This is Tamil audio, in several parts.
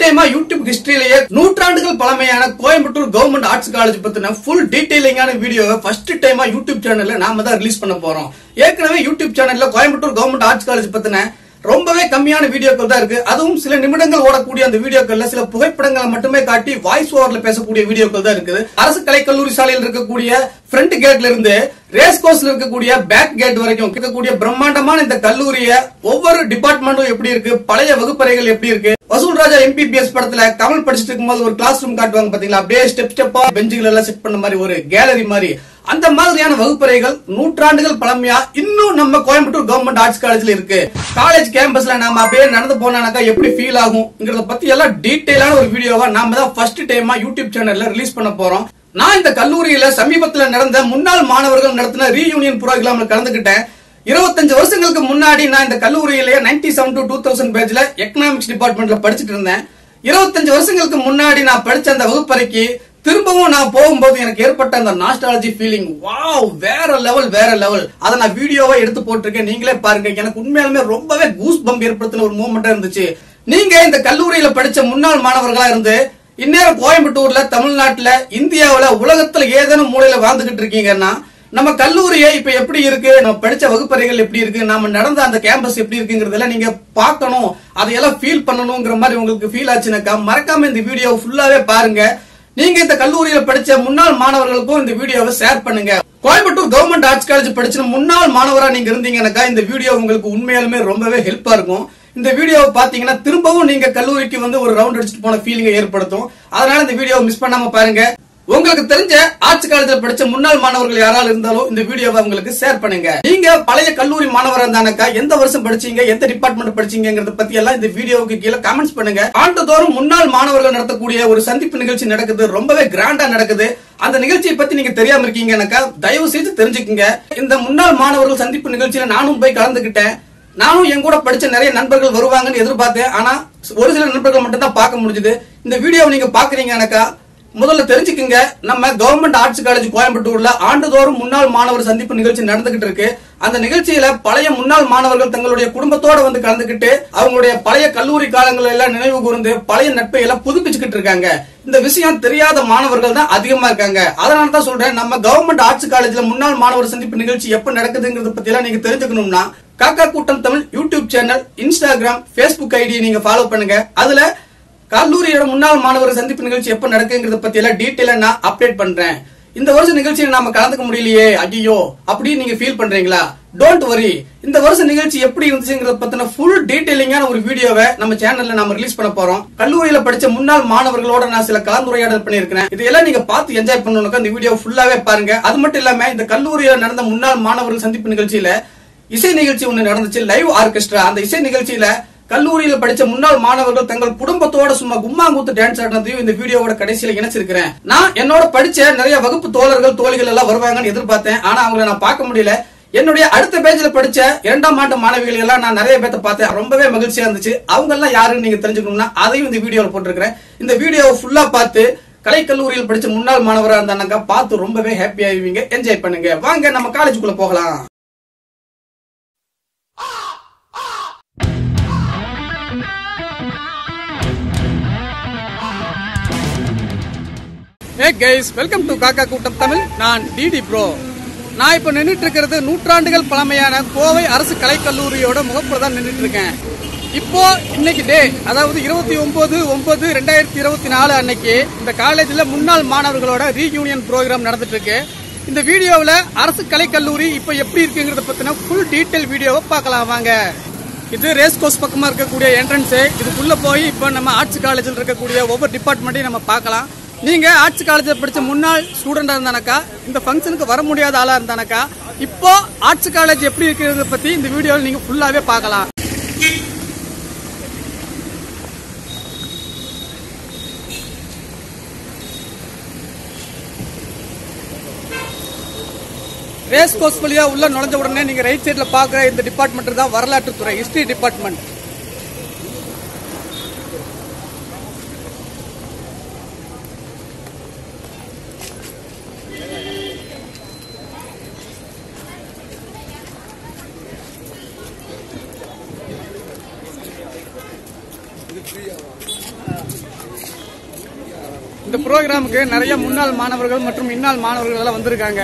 டைமா யூடியூப் ஹிஸ்டரியிலேயே நூற்றாண்டுகள் பழமையான கோயம்புத்தூர் கவர்மெண்ட் ஆர்ட்ஸ் காலேஜ் பத்தின ஃபுல் டீடைலிங்கான வீடியோவை ஃபர்ஸ்ட் டைமா யூடியூப் சேனல்ல நாம தான் ரிலீஸ் பண்ண போறோம். ஏற்கனவே யூடியூப் சேனல்ல கோயம்புத்தூர் கவர்மெண்ட் ஆர்ட்ஸ் காலேஜ் பத்தின ரொம்பவே கம்மியான வீடியோக்கள் தான் இருக்கு. அதுவும் சில நிமிடங்கள் ஓடக்கூடிய அந்த வீடியோக்கள்ல சில புகைப்படங்களை மட்டுமே காட்டி வாய்ஸ் ஓவர்ல பேசக்கூடிய வீடியோக்கள் தான் இருக்குது. அரசு கலைக்கல்லூரி சாலையில் இருக்கக்கூடிய ஃப்ரண்ட் கேட்ல இருந்து ரேஸ் கோர்ஸ்ல இருக்கக்கூடிய பேக் கேட் வரைக்கும் இருக்கக்கூடிய பிரம்மாண்டமான இந்த கல்லூரிய ஒவ்வொரு டிபார்ட்மெண்ட்டும் எப்படி இருக்கு, பழைய வகுப்பறைகள் எப்படி இருக்கு, வசூல் ராஜா MBBS படத்துல கமல் படிச்சுட்டு இருக்கும்போது ஒரு கிளாஸ் ரூம் காட்டுவாங்க பாத்தீங்களா, அப்படியே ஸ்டெப் ஸ்டெப்பா பெஞ்சுகள் எல்லாம் செட் பண்ண மாதிரி ஒரு கேலரி மாதிரி, அந்த மாதிரியான வகுப்பறைகள் நூற்றாண்டுகள் பழமையா இன்னும் நம்ம கோயம்புத்தூர் கவர்மெண்ட் ஆர்ட்ஸ் காலேஜ்ல இருக்கு. காலேஜ் கேம்பஸ்ல நாம அப்படியே நடந்து போனாக்கா எப்படி ஃபீல் ஆகும்ங்கறத பத்தி எல்லாம் டீடைலான ஒரு வீடியோவா நாம தான் ஃபர்ஸ்ட் டைமா யூடியூப் சேனல்ல ரிலீஸ் பண்ண போறோம். நான் இந்த கல்லூரியில சமீபத்துல நடந்த முன்னாள் மாணவர்கள் நடத்தின ரீயூனியன் ப்ரோக்ராம்ல கலந்துக்கிட்டேன். 25 வருஷங்களுக்கு முன்னாடி நான் இந்த கல்லூரியில 97 to 2000 பேட்ச்ல எக்கனாமிக்ஸ் டிபார்ட்மெண்ட்ல படிச்சுட்டு இருந்தேன். 25 வருஷங்களுக்கு முன்னாடி நான் படிச்ச அந்த வகுப்பறைக்கு திரும்பவும் நான் போகும்போது எனக்கு ஏற்பட்ட அந்த நாஸ்டாலஜி ஃபீலிங், வாவ், வேற லெவல் வேற லெவல். அதை நான் வீடியோவா எடுத்து போட்டிருக்கேன், நீங்களே பாருங்க. எனக்கு உண்மையாலுமே ரொம்பவே கூஸ் பம்ப் ஏற்படுத்தின ஒரு மூமெண்டா இருந்துச்சு. நீங்க இந்த கல்லூரியில படிச்ச முன்னாள் மாணவர்களா இருந்து இந்நேரம் கோயம்புத்தூர்ல, தமிழ்நாட்டுல, இந்தியாவுல, உலகத்துல ஏதேனும் மூலையில வாழ்ந்துகிட்டு இருக்கீங்கன்னா நம்ம கல்லூரியை இப்ப எப்படி இருக்கு, நம்ம படிச்ச வகுப்பறைகள் எப்படி இருக்கு, நாம நடந்த அந்த கேம்பஸ் எப்படி இருக்குங்கிறதெல்லாம் நீங்க பார்க்கணும், அதையெல்லாம் ஃபீல் பண்ணணுங்கிற மாதிரி உங்களுக்கு ஃபீல் ஆச்சுனாக்கா மறக்காம இந்த வீடியோ ஃபுல்லாவே பாருங்க. நீங்க இந்த கல்லூரியில படிச்ச முன்னாள் மாணவர்களுக்கும் இந்த வீடியோவை ஷேர் பண்ணுங்க. கோயம்புத்தூர் கவர்மெண்ட் ஆர்ட்ஸ் காலேஜ் படிச்ச முன்னாள் மாணவரா நீங்க இருந்தீங்கன்னாக்கா இந்த வீடியோ உங்களுக்கு உண்மையாலுமே ரொம்பவே ஹெல்ப்பா இருக்கும். இந்த வீடியோவை பாத்தீங்கன்னா திரும்பவும் நீங்க கல்லூரிக்கு வந்து ஒரு ரவுண்ட் அடிச்சுட்டு போன ஃபீலிங்கை ஏற்படுத்தும். அதனால இந்த வீடியோவை மிஸ் பண்ணாம பாருங்க. உங்களுக்கு தெரிஞ்ச ஆர்ட்ஸ் காலேஜ்ல படிச்ச முன்னாள் மாணவர்கள் யாராலும் இருந்தாலும் இந்த வீடியோவை உங்களுக்கு ஷேர் பண்ணுங்க. நீங்க பழைய கல்லூரி மாணவரா இருந்தானக்கா எந்த வருஷம் படிச்சீங்க, எந்த டிபார்ட்மெண்ட் படிச்சீங்கங்கறத பத்தி எல்லாம் இந்த வீடியோவுக்கு கீழே கமெண்ட்ஸ் பண்ணுங்க. ஆண்டுதோறும் முன்னாள் மாணவர்கள் நடத்தக்கூடிய ஒரு சந்திப்பு நிகழ்ச்சி நடக்குது, ரொம்பவே கிராண்டா நடக்குது. அந்த நிகழ்ச்சியை பத்தி நீங்க தெரியாம இருக்கீங்கன்னாக்கா தயவு செய்து தெரிஞ்சுக்குங்க. இந்த முன்னாள் மாணவர்கள் சந்திப்பு நிகழ்ச்சியில நானும் போய் கலந்துகிட்டேன். நானும் என் கூட படிச்ச நிறைய நண்பர்கள் வருவாங்கன்னு எதிர்பார்த்தேன். ஆனா ஒரு சில நண்பர்கள் மட்டும் தான் பார்க்க முடிஞ்சது. இந்த வீடியோவை நீங்க பாக்குறீங்கன்னாக்கா முதல்ல தெரிஞ்சுக்குங்க, நம்ம கவர்மெண்ட் ஆர்ட்ஸ் காலேஜ் கோயம்புத்தூர்ல ஆண்டுதோறும் முன்னாள் மாணவர் சந்திப்பு நிகழ்ச்சி நடந்துகிட்டு இருக்கு. அந்த நிகழ்ச்சியில பழைய முன்னாள் மாணவர்கள் தங்களுடைய குடும்பத்தோட வந்து கலந்துகிட்டு அவங்களுடைய பழைய கல்லூரி காலங்கள் எல்லாம் நினைவு கூர்ந்து பழைய நட்பை எல்லாம் புதுப்பிச்சுக்கிட்டு இருக்காங்க. இந்த விஷயம் தெரியாத மாணவர்கள் தான் அதிகமா இருக்காங்க. அதனால தான் சொல்றேன், நம்ம கவர்மெண்ட் ஆர்ட்ஸ் காலேஜ்ல முன்னாள் மாணவர் சந்திப்பு நிகழ்ச்சி எப்ப நடக்குதுங்கிறத பத்தி எல்லாம் நீங்க தெரிஞ்சுக்கணும்னா Kakka Koottam Tamil YouTube channel, Instagram, Facebook ID நீங்க ஃபாலோ பண்ணுங்க. அதுல கல்லூரியோட முன்னாள் மாணவர் சந்திப்பு நிகழ்ச்சி எப்ப நடக்குங்கிறத பத்தி எல்லாம் டீடைலா நான் அப்டேட் பண்றேன். இந்த வருஷம் நிகழ்ச்சியை நாம கலந்துக்க முடியலையே, ஐயோ அப்படின்னு நீங்க ஃபீல் பண்றீங்களா? டோன்ட் வரி, இந்த வருஷம் நிகழ்ச்சி எப்படி இருந்துச்சுங்கிறத பத்தின ஃபுல் டீடைலிங்கான ஒரு வீடியோவை நம்ம சேனல்ல நாம ரிலீஸ் பண்ண போறோம். கல்லூரியில படிச்ச முன்னாள் மாணவர்களோட நான் சில கலந்துரையாடல் பண்ணிருக்கேன். இதெல்லாம் நீங்க பார்த்து என்ஜாய் பண்ணணும்னா இந்த வீடியோ ஃபுல்லாவே பாருங்க. அது மட்டும் இல்லாம இந்த கல்லூரியில நடந்த முன்னாள் மாணவர்கள் சந்திப்பு நிகழ்ச்சியில இசை நிகழ்ச்சி ஒண்ணு நடந்துச்சு, லைவ் ஆர்கெஸ்ட்ரா. அந்த இசை நிகழ்ச்சியில கல்லூரியில படிச்ச முன்னாள் மாணவர்கள் தங்கள் குடும்பத்தோட சும்மா கும்மாங்குத்து டான்ஸ் ஆடினதையும் இந்த வீடியோவோட கடைசியில இணைச்சிருக்கிறேன். நான் என்னோட படிச்ச நிறைய வகுப்பு தோழர்கள், தோழிகள் எல்லாம் வருவாங்கன்னு எதிர்பார்த்தேன். ஆனா அவங்களை நான் பார்க்க முடியல. என்னுடைய அடுத்த பேஜ்ல படிச்ச 2ஆம் ஆண்டு மாணவிகள் எல்லாம் நான் நிறைய பேர்த்த பார்த்தேன். ரொம்பவே மகிழ்ச்சியா இருந்துச்சு. அவங்க எல்லாம் யாருன்னு நீங்க தெரிஞ்சுக்கணும்னா அதையும் இந்த வீடியோல போட்டிருக்கிறேன். இந்த வீடியோவை ஃபுல்லா பார்த்து கலைக்கல்லூரியில் படிச்ச முன்னாள் மாணவரா இருந்தாங்க பார்த்து ரொம்பவே ஹாப்பி ஆயிருவீங்க. என்ஜாய் பண்ணுங்க. வாங்க நம்ம காலேஜுக்குள்ள போகலாம். Hey guys, welcome to காக்கா கூட்டம் தமிழ். நான் டிடி ப்ரோ. நான் இப்ப நின்றுட்டு இருக்கிறது நூற்றாண்டுகள் பழமையான கோவை அரசு கலைக்கல்லூரியோட முகப்புறதான் நின்றுட்டு இருக்கேன். இப்போ இன்னைக்கு டே, அதாவது 29/9/2024 அன்னைக்கு இந்த காலேஜ்ல முன்னாள் மாணவர்களோட ரீயூனியன் ப்ரோக்ராம் நடந்துட்டு இருக்கு. இந்த வீடியோவில் அரசு கலைக்கல்லூரி இப்ப எப்படி இருக்குங்கிறத பத்தின ஃபுல் டீடைல் வீடியோவை பார்க்கலாம் வாங்க. இது ரேஸ் கோர்ஸ் பக்கமா இருக்கக்கூடிய என்ட்ரன்ஸ். இதுக்குள்ள போய் இப்ப நம்ம ஆர்ட்ஸ் காலேஜில் இருக்கக்கூடிய ஒவ்வொரு டிபார்ட்மெண்ட்டையும் நம்ம பார்க்கலாம். நீங்க ஆர்ட்ஸ் காலேஜில் படிச்ச முன்னாள் ஸ்டூடெண்டா இருந்தானக்கா, இந்த ஃபங்க்ஷனுக்கு வர முடியாத ஆளா இருந்தானக்கா, இப்போ ஆர்ட்ஸ் காலேஜ் எப்படி இருக்கிறத பத்தி இந்த வீடியோவில் நீங்க ஃபுல்லாவே பார்க்கலாம். ரேஸ் கோர்ஸ் வழியா உள்ள நுழைஞ்ச உடனே நீங்க ரைட் சைட்ல பாக்குற இந்த டிபார்ட்மெண்ட் தான் வரலாற்று துறை, ஹிஸ்டரி டிபார்ட்மெண்ட். இந்த ப்ரோக்ராமுக்கு நிறைய முன்னாள் மாணவர்கள் மற்றும் இன்னாள் மாணவர்கள் எல்லாம் வந்திருக்காங்க.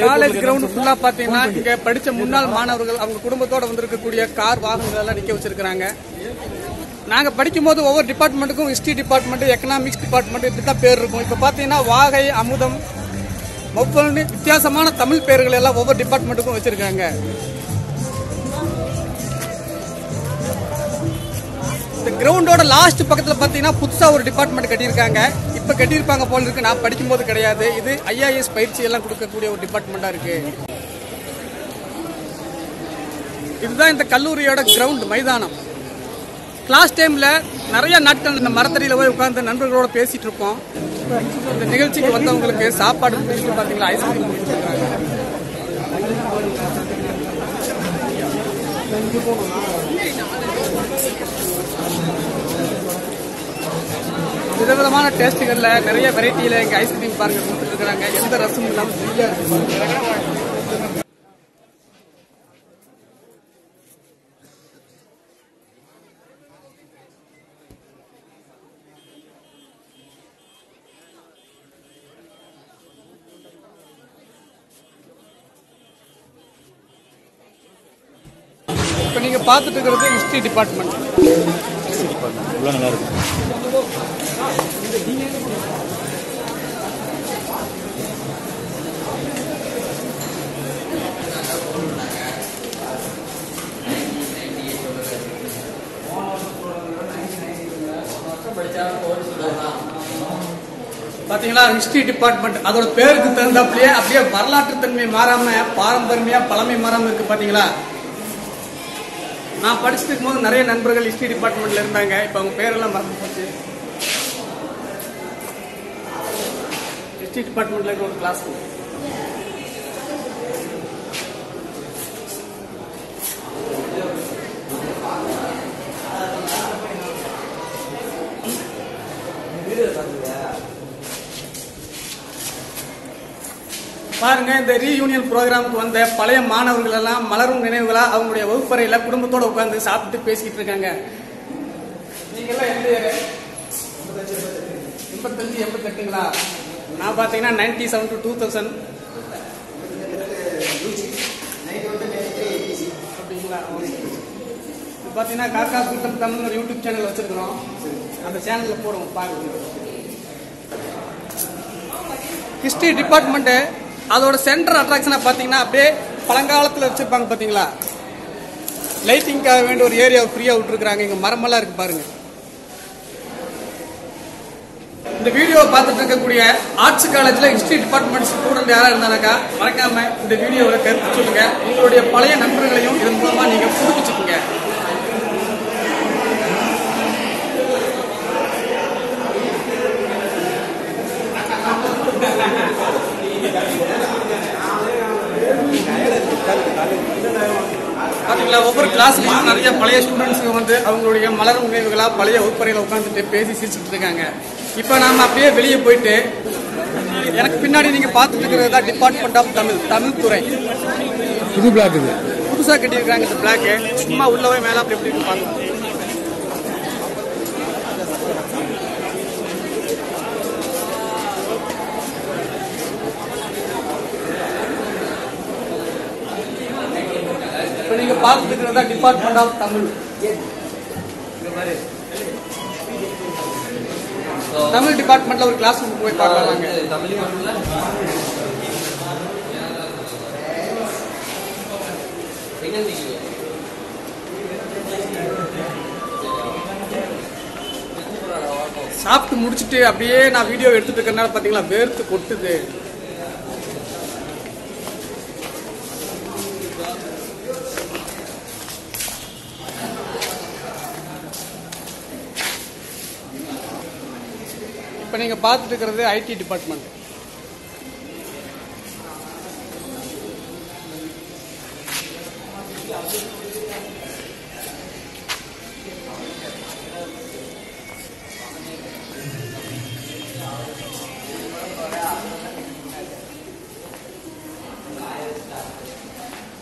காலேஜ் கிரவுண்ட் ஃபுல்லா பாத்தீங்கன்னா இங்க படிச்ச முன்னாள் மாணவர்கள் அவங்க குடும்பத்தோட வந்திருக்கக்கூடிய கார் வாகனங்கள் எல்லாம் நிக்க வச்சிருக்காங்க. நாங்க படிக்கும் போது ஒவ்வொரு டிபார்ட்மெண்ட்டுக்கும் ஹிஸ்டரி டிபார்ட்மெண்ட், எக்கனாமிக்ஸ் டிபார்ட்மெண்ட் இப்படிதான் பேர் இருக்கும். இப்ப பாத்தீங்கன்னா வாகை, அமுதம், மொப்பல்னு வித்தியாசமான தமிழ் பேர்கள் எல்லாம் ஒவ்வொரு டிபார்ட்மெண்ட்டுக்கும் வச்சிருக்காங்க. இந்த கிரவுண்டோட லாஸ்ட் பக்கத்துல பாத்தீங்கன்னா புதுசா ஒரு டிபார்ட்மெண்ட் கட்டியிருக்காங்க. இப்ப கட்டியிருப்பாங்க போல இருக்கு. நான் படிக்கும் போது கிடையாது. இது IAS பயிற்சி எல்லாம் கொடுக்கக்கூடிய ஒரு டிபார்ட்மெண்டா இருக்கு. இதுதான் இந்த கல்லூரியோட கிரவுண்ட் மைதானம். கிளாஸ் டைம்ல நிறைய நாட்கள் இந்த மரத்தடியில போய் உட்கார்ந்து நண்பர்களோட பேசிட்டு இருப்போம். இந்த நிகழ்ச்சிக்கு வந்தவங்களுக்கு சாப்பாடு முடிச்சுட்டு பாத்தீங்களா ஐஸ்கிரீம் முடிச்சிருக்காங்க. விதவிதமான டேஸ்ட்டுகள்ல நிறைய வெரைட்டியில இங்க ஐஸ்கிரீம் பாருங்க கொடுத்துட்டு இருக்காங்க. எந்த ரசமும் இல்லாம ஃப்ரீயா இருக்கு. இப்ப நீங்க பாத்துட்டு இருக்கிறது ஹிஸ்டரி டிபார்ட்மெண்ட். நல்லா இருக்கும். பாத்தீங்களா ஹிஸ்டரி டிபார்ட்மெண்ட் அதோட பேருக்கு தகுந்தாப்லயே அப்படியே வரலாற்று தன்மை மாறாம பாரம்பரியமா பழமை மாறாம இருக்கு. பாத்தீங்களா நான் படிச்சுட்டு இருக்கும் போது நிறைய நண்பர்கள் ஹிஸ்டரி டிபார்ட்மெண்ட்ல இருந்தாங்க. இப்ப அவங்க பேரெல்லாம் மறந்து போச்சு. ஹிஸ்டரி டிபார்ட்மெண்ட்ல இருக்க ஒரு கிளாஸ் பாருங்க. இந்த ரீயூனியன் ப்ரோக்ராமுக்கு வந்த பழைய மாணவர்கள் எல்லாம் மலரும் நினைவுகளா அவங்களுடைய வகுப்பறையில குடும்பத்தோட உட்கார்ந்து சாப்பிட்டு பேசிக்கிட்டு இருக்காங்க. நீங்க எல்லாம் எந்த 85 88ங்களா? நான் பாத்தீங்கன்னா 97 to 2000 அப்படிங்களா? பாத்தீங்கன்னா காக்கா கூட்டம் தமிழ் ஒரு யூடியூப் சேனல் வச்சிருக்கிறோம். அந்த சேனல்ல போடுவோம் பாருங்க. ஹிஸ்டரி டிபார்ட்மெண்ட் அதோட சென்டர் அட்ராக்ஷனா பாத்தீங்கன்னா அப்படியே பழங்காலத்துல வச்சிருப்பாங்க. பாத்தீங்களா லைட்டிங்காக வேண்டிய ஒரு ஏரியா ஃப்ரீயா விட்டுருக்காங்க. இங்க மரமெல்லாம் இருக்கு பாருங்க. இந்த வீடியோ பார்த்துட்டு இருக்கக்கூடிய ஆர்ட்ஸ் காலேஜ்ல ஹிஸ்டரி டிபார்ட்மெண்ட் ஸ்டூடெண்ட் யாரா இருந்தானாக்கா மறக்காம இந்த வீடியோவை கருத்து சொல்லுங்க. உங்களுடைய பழைய நண்பர்களையும் இதன் மூலமா நீங்க புதுப்பிச்சுக்கோங்க. பாத்தீங்களா ஒவ்வொரு கிளாஸ்லயும் நிறைய பழைய ஸ்டூடெண்ட்ஸ் வந்து அவங்களுடைய மலரும் நினைவுகளா பழைய வகுப்பறையில உட்காந்துட்டு பேசி சிரிச்சுட்டு இருக்காங்க. இப்ப நாம அப்படியே வெளியே போயிட்டு எனக்கு பின்னாடி நீங்க பாத்துட்டு இருக்கிறது தான் டிபார்ட்மெண்ட் ஆஃப் தமிழ் துறை. புது பிளாக் இது புதுசா கட்டியிருக்காங்க. இந்த பிளாக் சும்மா உள்ளவே மேல அப்படி எப்படி பாருங்க. நீங்க பார்த்துட்டு இருக்கிறதா டிபார்ட்மெண்ட் ஆஃப் தமிழ். தமிழ் டிபார்ட்மெண்ட்ல ஒரு கிளாஸ் ரூம் போய் பார்க்கலாங்க. சாப்பிட்டு முடிச்சுட்டு அப்படியே நான் வீடியோ எடுத்துட்டு இருக்கறனால பாத்தீங்களா வேர்த்து கொட்டுது. இப்ப நீங்க பார்த்துட்டு இருக்கிறது ஐடி டிபார்ட்மெண்ட்.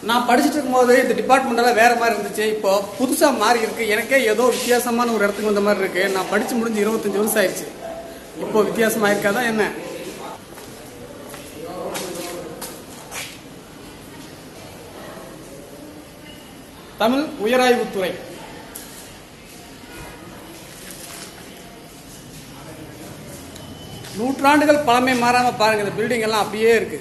நான் படிச்சுட்டு இருக்கும்போது இந்த டிபார்ட்மெண்டெல்லாம் வேற மாதிரி இருந்துச்சு. இப்போ புதுசா மாறி இருக்கு. எனக்கே ஏதோ வித்தியாசமான ஒரு இடத்துக்கு வந்த மாதிரி இருக்கு. நான் படிச்சு முடிஞ்சு 25 வருஷம் ஆயிடுச்சு. இப்போ வித்தியாசமா இருக்காதா என்ன? தமிழ் உயராய்வுத்துறை. நூற்றாண்டுகள் பழமை மாறாம பாருங்க, இந்த பில்டிங் எல்லாம் அப்படியே இருக்கு.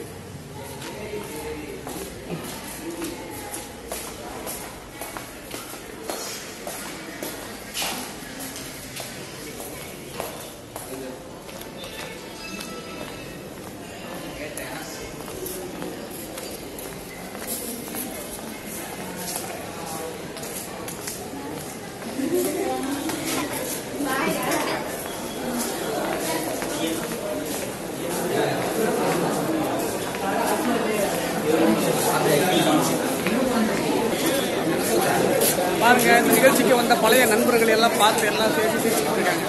பாருங்க, இந்த நிகழ்ச்சிக்கு வந்த பழைய நண்பர்கள் எல்லாம் பார்த்து எல்லாம் பேசி சிரிச்சுட்டு இருக்காங்க.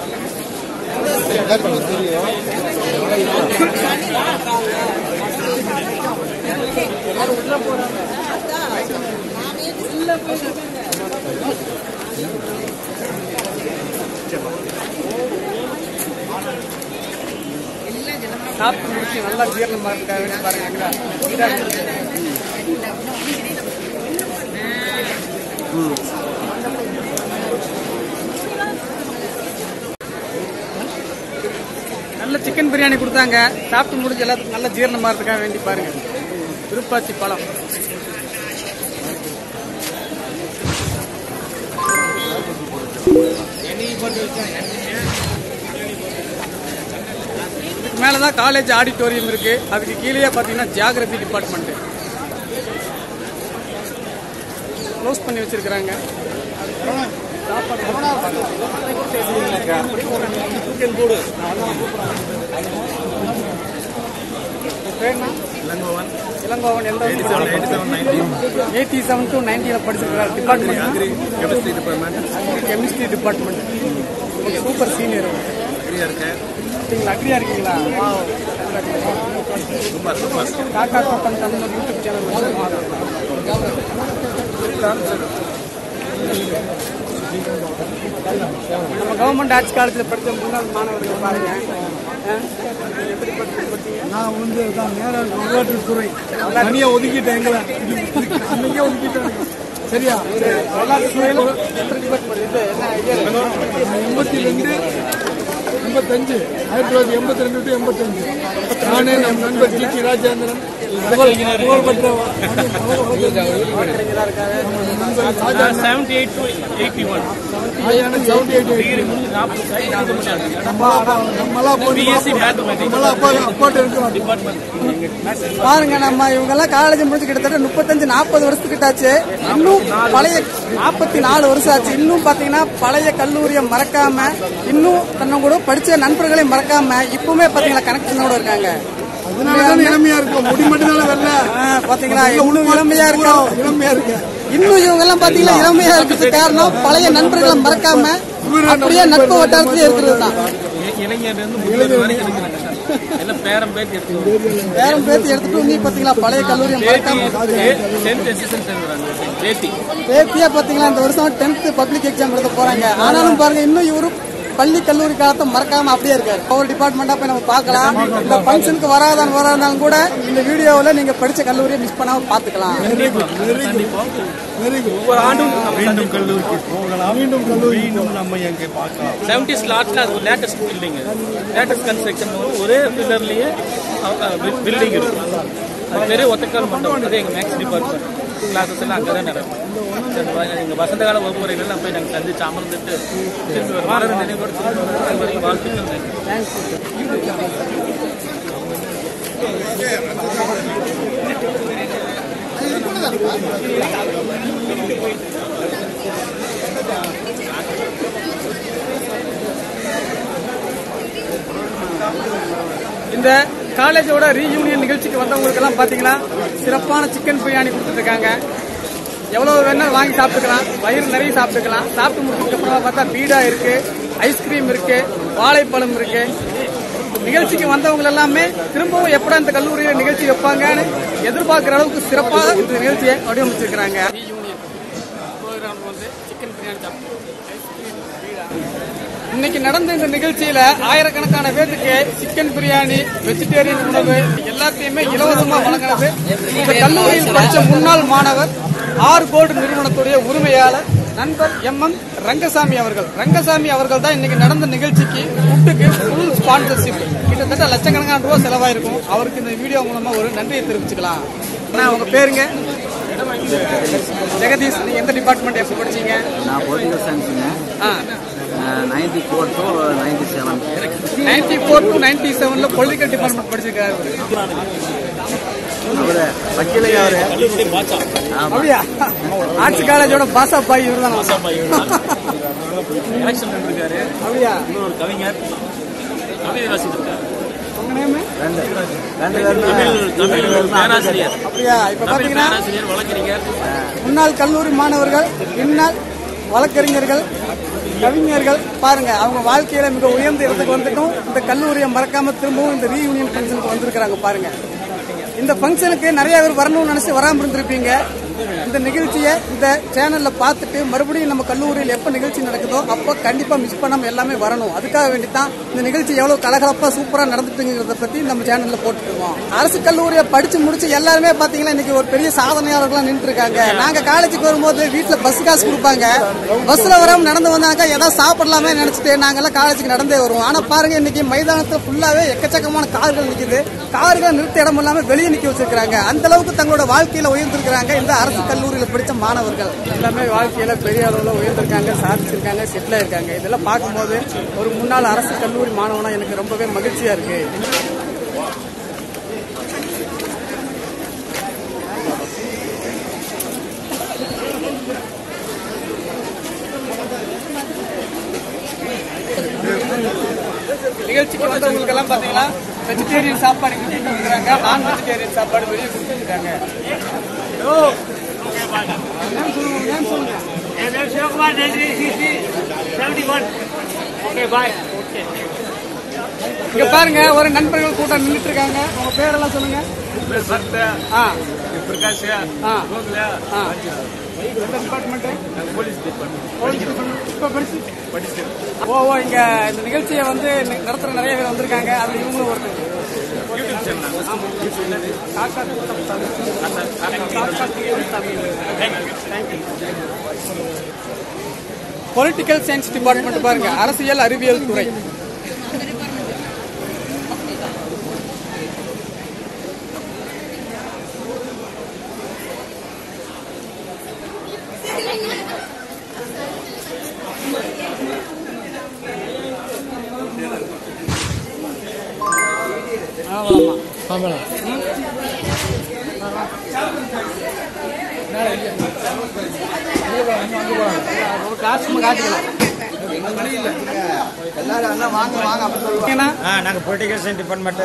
சாப்பிட்டு முடிச்சு நல்லா ஜீரணமா இருக்காங்க பாருங்க. நல்ல சிக்கன் பிரியாணி கொடுத்தாங்க. சாப்பிட்டு முடிஞ்சு எல்லாத்துக்கும் நல்ல ஜீரணமா இருக்காக வேண்டி பாருங்க. விருப்பாச்சி பழம் மேலதான் காலேஜ் ஆடிட்டோரியம் இருக்கு. அதுக்கு கீழே பாத்தீங்கன்னா ஜியாகிரபி டிபார்ட்மெண்ட் க்ளோஸ் பண்ணி வச்சிருக்காங்க. இளங்கோவன் எந்த 87 to 90 படிச்சிருக்காரு. Department chemistry department. Super senior. அக்ரியா இருக்கீங்களா? Kakka Thottam Tamil YouTube channel. நம்ம கவர்மெண்ட் ஆர்ட்ஸ் காலேஜில் படித்த முன்னாள் மாணவர்கள் பாருங்க. எப்படி படிச்சீங்க? நான் வந்து நேரம் வரலாற்றுத்துறை தனியாக ஒதுக்கிட்டேன். எங்களை அன்னைக்கே ஒதுக்கிட்டேன். சரியா? வரலாற்றுத்துறையில் 82 85 1982 to 85 நானே நம் நண்பர் ஜி ராஜேந்திரன் புகழ்பெற்ற 78 to 81 பாருங்க. நம்ம இவங்க எல்லாம் காலேஜ் முடிச்சு கிட்டத்தட்ட 35-40 வருஷத்துக்கிட்டாச்சு. இன்னும் பழைய 44 வருஷம் ஆச்சு. இன்னும் பாத்தீங்கன்னா பழைய கல்லூரியை மறக்காம, இன்னும் தன்னை கூட படிச்ச நண்பர்களை மறக்காம இப்பவுமே பாத்தீங்களா கனெக்ஷனோட இருக்காங்க. இளமையா இருக்கும். முடி மட்டும் பாத்தீங்களா இன்னும் இளமையா இருக்கும். இளமையா இருக்கு. இன்னும் இவங்க எல்லாம் பாத்தீங்கன்னா இளமையா இருக்கிறது காரணம் பழைய நண்பர்களை மறக்காம அப்படியே நட்பு வட்டாரத்திலே இருக்கிறது தான். பேரம் பேத்தி எடுத்துட்டு நீ பாத்தீங்களா பழைய கல்லூரியை மறக்காம பேத்தியா பாத்தீங்களா இந்த வருஷம் 10th பப்ளிக் எக்ஸாம் எழுத போறாங்க. ஆனாலும் பாருங்க இன்னும் இவரு பள்ளி கல்லூரி காலத்தை மறக்காம அப்படியே இருக்காரு. ஒவ்வொரு டிபார்ட்மெண்டா போய் நம்ம பார்க்கலாம். இந்த ஃபங்க்ஷனுக்கு வராதாலும் கூட இந்த வீடியோவில் நீங்க படிச்ச கல்லூரியை மிஸ் பண்ணாம பாத்துக்கலாம். ஒவ்வொரு ஆண்டும் மீண்டும் கல்லூரிக்கு போகலாம். மீண்டும் நம்ம எங்கே பார்க்கலாம். 70s லாஸ்ட்ல அது லேட்டஸ்ட் பில்டிங், லேட்டஸ்ட் கன்ஸ்ட்ரக்ஷன். ஒரே பில்லர்லயே பில்டிங் இருக்கு. அது பேரு ஒத்தக்கால் மண்டபம். அது எங்க மேக்ஸ் டிபார்ட்மெண்ட் கிளாஸஸ் எல்லாம் அங்கதான் நடக்கும். எங்க வசந்த கால வகுப்பறைகள் போய் நாங்கள் சந்திச்சு அமர்ந்துட்டு மாணவர் நினைவோடு வாழ்த்துக்கள். இந்த காலேஜோட ரீயூனியன் நிகழ்ச்சிக்கு வந்தவங்களுக்கு எல்லாம் பாத்தீங்கன்னா சிறப்பான சிக்கன் பிரியாணி கொடுத்துட்டு இருக்காங்க. எவ்வளவு வேணாலும் வாங்கி சாப்பிட்டுக்கலாம். வயிறு நிறைய சாப்பிட்டுக்கலாம். சாப்பிட்டு முடிச்சதுக்கு அப்புறமா பார்த்தா பீடா இருக்கு, ஐஸ்கிரீம் இருக்கு, வாழைப்பழம் இருக்கு. நிகழ்ச்சிக்கு வந்தவங்க எல்லாமே திரும்பவும் எப்படா இந்த கல்லூரியில நிகழ்ச்சி வைப்பாங்கன்னு எதிர்பார்க்கிற அளவுக்கு சிறப்பாக இந்த நிகழ்ச்சியை வடிவமைச்சிருக்கிறாங்க. இன்னைக்கு நடந்த இந்த நிகழ்ச்சியில ஆயிரக்கணக்கான பேருக்கு சிக்கன் பிரியாணி, வெஜிடேரியன் உணவு எல்லாத்தையுமே இலவசமா வழங்கினது இந்த கல்லூரியில் படித்த முன்னாள் மாணவர் ஆர் கோல்டு நிறுவனத்துடைய உரிமையாளர் நண்பர் MM ரங்கசாமி அவர்கள். ரங்கசாமி அவர்கள் தான் இன்னைக்கு நடந்த நிகழ்ச்சிக்கு ஃபுட்டுக்கு ஃபுல் ஸ்பான்சர்ஷிப், கிட்டத்தட்ட லட்சக்கணக்கான ரூபாய் செலவாயிருக்கும். அவருக்கு இந்த வீடியோ மூலமா ஒரு நன்றியை தெரிவிச்சுக்கலாம். உங்க பேருங்க? ஜெகதீஷ். நீங்க எந்த டிபார்ட்மெண்ட் எப்ப படிச்சீங்க? நான் பொலிட்டிக்கல் சயின்ஸுங்க. 94 to 97. 94 to 97 பொலிட்டிக்கல் டிபார்ட்மெண்ட் படிச்சிருக்காரு. அவரு வக்கீலையா அவரு? அப்படியா? ஆர்ட்ஸ் காலேஜோட பாசா பாய் இவர் தான். எலெக்ஷன் இருக்காரு. அப்படியா? இன்னொரு கவிஞர் கவிதை வாசிச்சிருக்காரு. பேராசிரியர். அப்படியா? இப்ப பாத்தீங்கன்னா வழக்கறிஞர், முன்னாள் கல்லூரி மாணவர்கள், பின்னால் வழக்கறிஞர்கள், கவிஞர்கள் பாருங்க அவங்க வாழ்க்கையில மிக உயர்ந்த இடத்துக்கு வந்துட்டும் இந்த கல்லூரியை மறக்காம திரும்பவும் இந்த ரீயூனியன் ஃபங்க்ஷனுக்கு வந்திருக்கிறாங்க. பாருங்க இந்த ஃபங்க்ஷனுக்கு நிறைய பேர் வரணும்னு நினைச்சு வராம இருந்திருப்பீங்க. இந்த நிகழ்ச்சியை இந்த சேனல்ல பார்த்துட்டு மறுபடியும் நம்ம கல்லூரியில் எப்ப நிகழ்ச்சி நடக்குதோ அப்ப கண்டிப்பா மிஸ் பண்ணாம எல்லாமே வரணும். அதுக்காக வேண்டித்தான் இந்த நிகழ்ச்சி எவ்வளவு கலகலப்பா சூப்பரா நடந்துட்டுங்கிறத பத்தி நம்ம சேனல்ல போட்டுருக்கோம். அரசு கல்லூரியை படிச்சு முடிச்சு எல்லாருமே பாத்தீங்கன்னா இன்னைக்கு ஒரு பெரிய சாதனையாளர்களா நின்று இருக்காங்க. நாங்க காலேஜுக்கு வரும்போது வீட்டுல பஸ் காசு கொடுப்பாங்க. பஸ்ல வராம நடந்து வந்தாங்க ஏதாவது சாப்பிடலாமே நினைச்சிட்டு நாங்கெல்லாம் காலேஜுக்கு நடந்தே வருவோம். ஆனா பாருங்க இன்னைக்கு மைதானத்துல ஃபுல்லாவே எக்கச்சக்கமான கார்கள் நிக்குது. கார்கள் நிறுத்த இடம் இல்லாம வெளியே நிக்க வச்சிருக்காங்க. அந்த அளவுக்கு தங்களோட வாழ்க்கையில உயர்ந்திருக்கிறாங்க இந்த அரசு கல்லூரியில படிச்ச மாணவர்கள். எல்லாமே வாழ்க்கையில பெரிய அளவுல உயர்ந்திருக்காங்க, சாதிச்சிருக்காங்க, செட்டில் ஆயிருக்காங்க. இதெல்லாம் பார்க்கும்போது ஒரு முன்னாள் அரசு கல்லூரி மாணவனா எனக்கு ரொம்பவே மகிழ்ச்சியா இருக்கு. நிகழ்ச்சிக்கு வந்தவங்களுக்கு எல்லாம் பாத்தீங்கன்னா வெஜிடேரியன் சாப்பாடு கொடுக்குறாங்க, நான் வெஜிடேரியன் சாப்பாடு வெளியே கொடுத்துருக்காங்க. இங்க பாருங்க ஒரு நண்பர்கள் கூட்டம் நின்றுட்டு இருக்காங்க. உங்க பேரெல்லாம் சொல்லுங்க. பிரகாஷ், இங்க இந்த நிகழ்ச்சியை வந்து நடத்துற நிறைய பேர் வந்திருக்காங்க. அதுல இவங்களும் ஒருத்தர். பொலிட்டிக்கல் சயின்ஸ் டிபார்ட்மெண்ட் பாருங்க, அரசியல் அறிவியல் துறை. நாங்க political science department.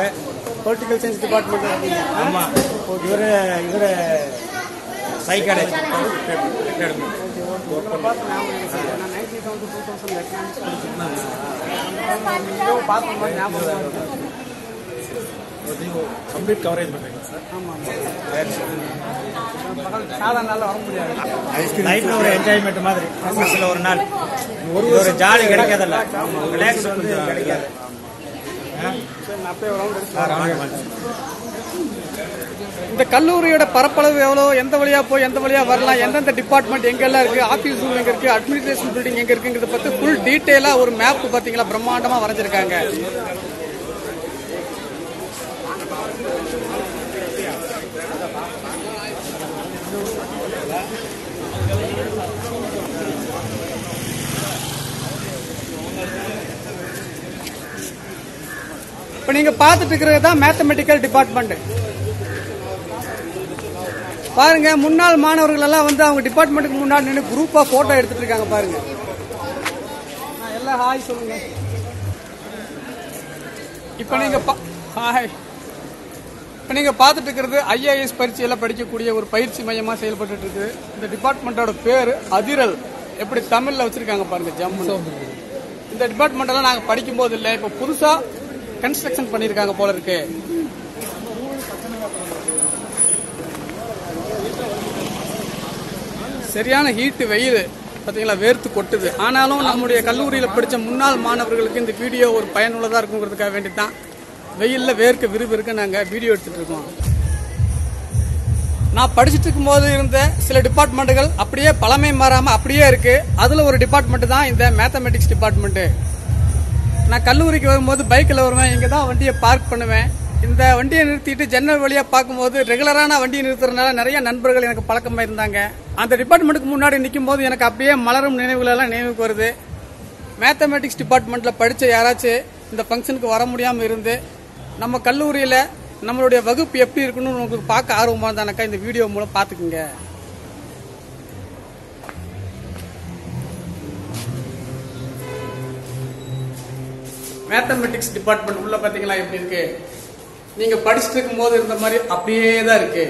Political science department. ஆமா. இவரு சைக்காலஜி. கம்ப்ளீட் கவரேஜ் பண்றீங்க சார்? சாதாரண நாள்ல வர முடியாது. லைஃப்ல ஒரு என்ஜாய்மெண்ட் மாதிரி ஒரு நாள் ஒரு ஜாலி கிடைக்காதல்ல, ரிலாக்ஸ் வந்து கிடைக்காது. இந்த கல்லூரியோட பரப்பளவு எவ்வளவு, எந்த வழியா போய் எந்த வழியா வரலாம், எந்தெந்த டிபார்ட்மெண்ட் எங்க எல்லாம் இருக்கு, ஆபீஸ் ரூம் எங்க இருக்கு, அட்மினிஸ்ட்ரேஷன் பில்டிங் எங்க இருக்குங்கிறத பத்தி ஃபுல் டீடைலா ஒரு மேப் பாத்தீங்களா பிரம்மாண்டமா வரைஞ்சிருக்காங்க. இப்ப நீங்க பாத்துட்டு இருக்கிறது தான் மேத்தமெட்டிக்கல் டிபார்ட்மெண்ட். பாருங்க முன்னாள் மாணவர்கள் எல்லாம் வந்து அவங்க டிபார்ட்மெண்ட்டுக்கு முன்னாடி நின்று குரூப்பா போட்டோ எடுத்துட்டு இருக்காங்க. பாருங்க எல்லாம் ஹாய் சொல்லுங்க. இப்ப நீங்க பாத்துட்டு இருக்கிறது IAS பரீட்சையில படிக்கக்கூடிய ஒரு பயிற்சி மையமா செயல்பட்டு இருக்கு. இந்த டிபார்ட்மெண்டோட பேரு அதிரல். எப்படி தமிழ்ல வச்சிருக்காங்க பாருங்க, ஜம்மு. இந்த டிபார்ட்மெண்ட் எல்லாம் நாங்க படிக்கும் போது இல்ல, இப்ப புதுசா கன்ஸ்ட்ரக்ஷன் பண்ணிருக்காங்க போல இருக்கு. சரியான ஹீட், வெயில் பாத்தீங்களா, வேர்த்து கொட்டுது. ஆனாலும் நம்முடைய கல்லூரியில படிச்ச முன்னாள் மாணவர்களுக்கு இந்த வீடியோ ஒரு பயனுள்ளதா இருக்குங்கிறதுக்காக வேண்டித்தான் வெயில்ல வேர்க்க விறுவிறுக்க நாங்க வீடியோ எடுத்துட்டு இருக்கோம். நான் படிச்சுட்டு இருக்கும் போது இருந்த சில டிபார்ட்மெண்ட்டுகள் அப்படியே பழமை மாறாம அப்படியே இருக்கு. அதுல ஒரு டிபார்ட்மெண்ட் தான் இந்த மேத்தமெட்டிக்ஸ் டிபார்ட்மெண்ட். நான் கல்லூரிக்கு வரும்போது பைக்கில் வருவேன், இங்க தான் வண்டியை பார்க் பண்ணுவேன். இந்த வண்டியை நிறுத்திட்டு ஜன்னல் வழியா பார்க்கும்போது ரெகுலரான வண்டியை நிறுத்துறதுனால நிறைய நண்பர்கள் எனக்கு பழக்கமா இருந்தாங்க. அந்த டிபார்ட்மெண்ட்டுக்கு முன்னாடி நிற்கும் போது எனக்கு அப்படியே மலரும் நினைவுகள் எல்லாம் நினைவுக்கு வருது. மேத்தமெட்டிக்ஸ் டிபார்ட்மெண்ட்ல படிச்ச யாராச்சும் இந்த ஃபங்க்ஷனுக்கு வர முடியாம இருந்து நம்ம கல்லூரியில நம்மளுடைய வகுப்பு எப்படி இருக்குன்னு உங்களுக்கு பார்க்க ஆர்வமா இருந்தானக்கா இந்த வீடியோ மூலம் பாத்துக்குங்க. மேத்தமெட்டிக்ஸ் டிபார்ட்மெண்ட் உள்ள பாத்தீங்களா எப்படி இருக்கு? நீங்க படிச்சுட்டு இருக்கும் போது இருந்த மாதிரி அப்படியே தான் இருக்கு.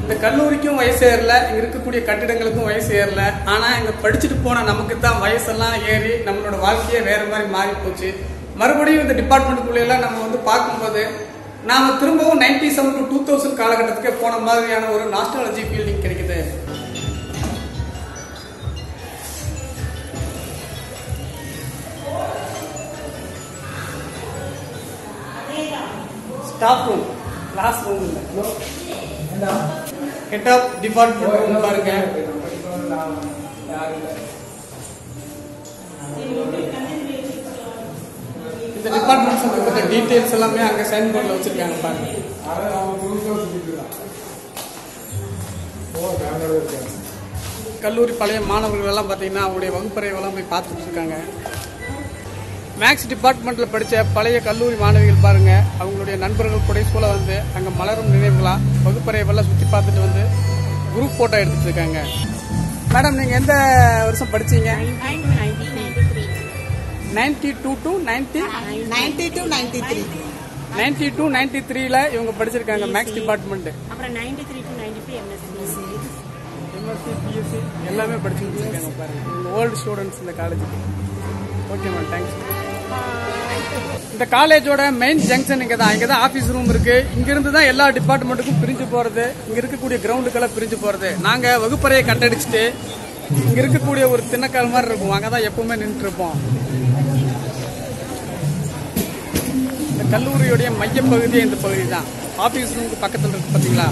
இந்த கல்லூரிக்கும் வயசு ஏறல, இங்க இருக்கக்கூடிய கட்டிடங்களுக்கும் வயசு ஏறல. ஆனா இங்க படிச்சுட்டு போன நமக்கு தான் வயசெல்லாம் ஏறி நம்மளோட வாழ்க்கையே வேற மாதிரி மாறி போச்சு. மறுபடியும் இந்த டிபார்ட்மெண்ட்டுக்குள்ள எல்லாம் நம்ம வந்து பார்க்கும்போது நாம திரும்பவும் 97 to 2000 காலகட்டத்துக்கு போன மாதிரியான ஒரு நாஸ்டாலஜி ஃபீலிங் கிடைக்குது. ஸ்டாஃப் ரூம், கிளாஸ் ரூம் இல்ல, ஹெட் ஆஃப் டிபார்ட்மெண்ட் ரூம் பாருங்க. இந்த டிபார்ட்மெண்ட் சம்பந்தப்பட்ட டீடைல்ஸ் எல்லாமே அங்க சைன் போர்ட்ல வச்சிருக்காங்க பாருங்க. கல்லூரி பழைய மாணவர்கள் எல்லாம் பாத்தீங்கன்னா அவங்களுடைய வகுப்பறையெல்லாம் போய் பார்த்துட்டு இருக்காங்க. மேக்ஸ் டிபார்ட்மெண்ட்ல படிச்ச பழைய கல்லூரி மாணவிகள் பாருங்க, அவங்களுடைய நண்பர்கள் கூட சூழ வந்து அங்க மலரும் நினைவுகளா வகுப்பறையெல்லாம் சுத்தி பார்த்துட்டு வந்து குரூப் போட்டோ எடுத்துட்டு இருக்காங்க. மேடம், நீங்க எந்த வருஷம் படிச்சீங்க? 92 to 93ல இவங்க படிச்சிருக்காங்க மேக்ஸ் டிபார்ட்மெண்ட். அப்புறம் 93 to 95 எம்எஸ்சி பிஎஸ்சி எல்லாமே படிச்சுட்டு இருக்காங்க பாருங்க. இவங்க ஓல்டு ஸ்டூடெண்ட்ஸ் இந்த காலேஜுக்கு. Okay ma'am, thanks. இந்த காலேஜோட மெயின் ஜங்ஷன் இங்க தான் ஆபீஸ் ரூம் இருக்கு. இங்க இருந்து தான் எல்லா டிபார்ட்மெண்ட்டுக்கும் பிரிஞ்சு போறது, இங்க இருக்கக்கூடிய கிரவுண்டுக்கெல்லாம் பிரிஞ்சு போறது. நாங்க வகுப்பறையை கட்டடிச்சுட்டு இங்க இருக்கக்கூடிய ஒரு திண்ணக்கால் மாதிரி இருக்கும், அங்கதான் எப்பவுமே நின்று இருப்போம். இந்த கல்லூரியுடைய மையப்பகுதியே இந்த பகுதி தான். ஆபீஸ் ரூமுக்கு பக்கத்தில் இருக்கு பாத்தீங்களா.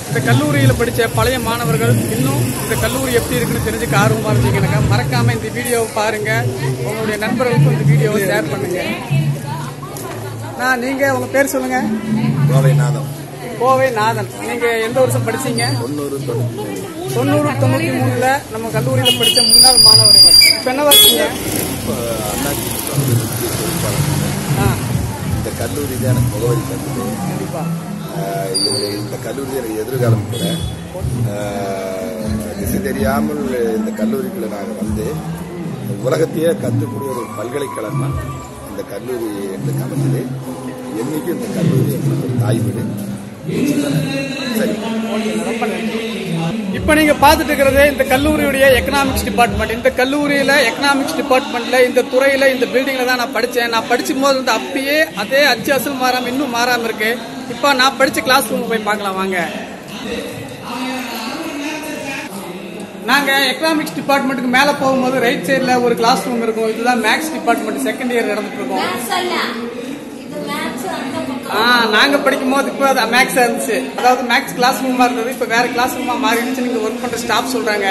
இந்த கல்லூரியில படிச்ச பழைய மாணவர்கள் இன்னும் இந்த கல்லூரி எப்படி இருக்குன்னு தெரிஞ்சுக்க ஆர்வமா இருந்தீங்கன்னா மறக்காம இந்த வீடியோவை பாருங்க. உங்களுடைய நண்பர்களுக்கும் இந்த வீடியோவை ஷேர் பண்ணுங்க. நீங்க உங்க பேர் சொல்லுங்க. கோவை நாதன். நீங்க எந்த வருஷம் படிச்சீங்க? 90-93ல நம்ம கல்லூரியில படிச்ச முன்னாள் மாணவர்கள். இப்ப என்ன வருஷீங்க? இந்த கல்லூரி தான் எனக்கு முகவரி தந்தது. கண்டிப்பா இந்த கல்லூரி எனக்கு எதிர்காலம் கூட திசை தெரியாமல் இந்த கல்லூரிக்குள்ள நாங்கள் வந்து உலகத்தையே கற்றுக்கூடிய ஒரு பல்கலைக்கழகம் இந்த கல்லூரி எங்களுக்கு அமைஞ்சது. என்னைக்கும் இந்த கல்லூரி எங்களுக்கு ஒரு தாய் வீடு. சரி, இப்ப நீங்க பாத்துட்டு இருக்கிறது இந்த கல்லூரியுடைய எக்கனாமிக்ஸ் டிபார்ட்மெண்ட். இந்த கல்லூரியில எக்கனாமிக்ஸ் டிபார்ட்மெண்ட்ல இந்த துறையில இந்த பில்டிங்ல தான் நான் படிச்சேன். நான் படிச்சும் போது வந்து அப்பயே அதே அச்சு அசல் மாறாம இன்னும் மாறாம இருக்கு. இப்ப நான் படிச்ச கிளாஸ் ரூம் போய் பார்க்கலாம் வாங்க. நாங்க எக்கனாமிக்ஸ் டிபார்ட்மெண்ட்டுக்கு மேல போகும்போது ரைட் சைட்ல ஒரு கிளாஸ் ரூம் இருக்கும். இதுதான் மேக்ஸ் டிபார்ட்மெண்ட் செகண்ட் இயர் நடந்துட்டு இருக்கோம். நாங்க படிக்கும் போது இப்ப மேக்ஸ் இருந்துச்சு, அதாவது மேக்ஸ் கிளாஸ் ரூமா இருந்தது. இப்ப வேற கிளாஸ் ரூமா மாறிடுச்சு. நீங்க ஒர்க் பண்ற ஸ்டாஃப் சொல்றாங்க.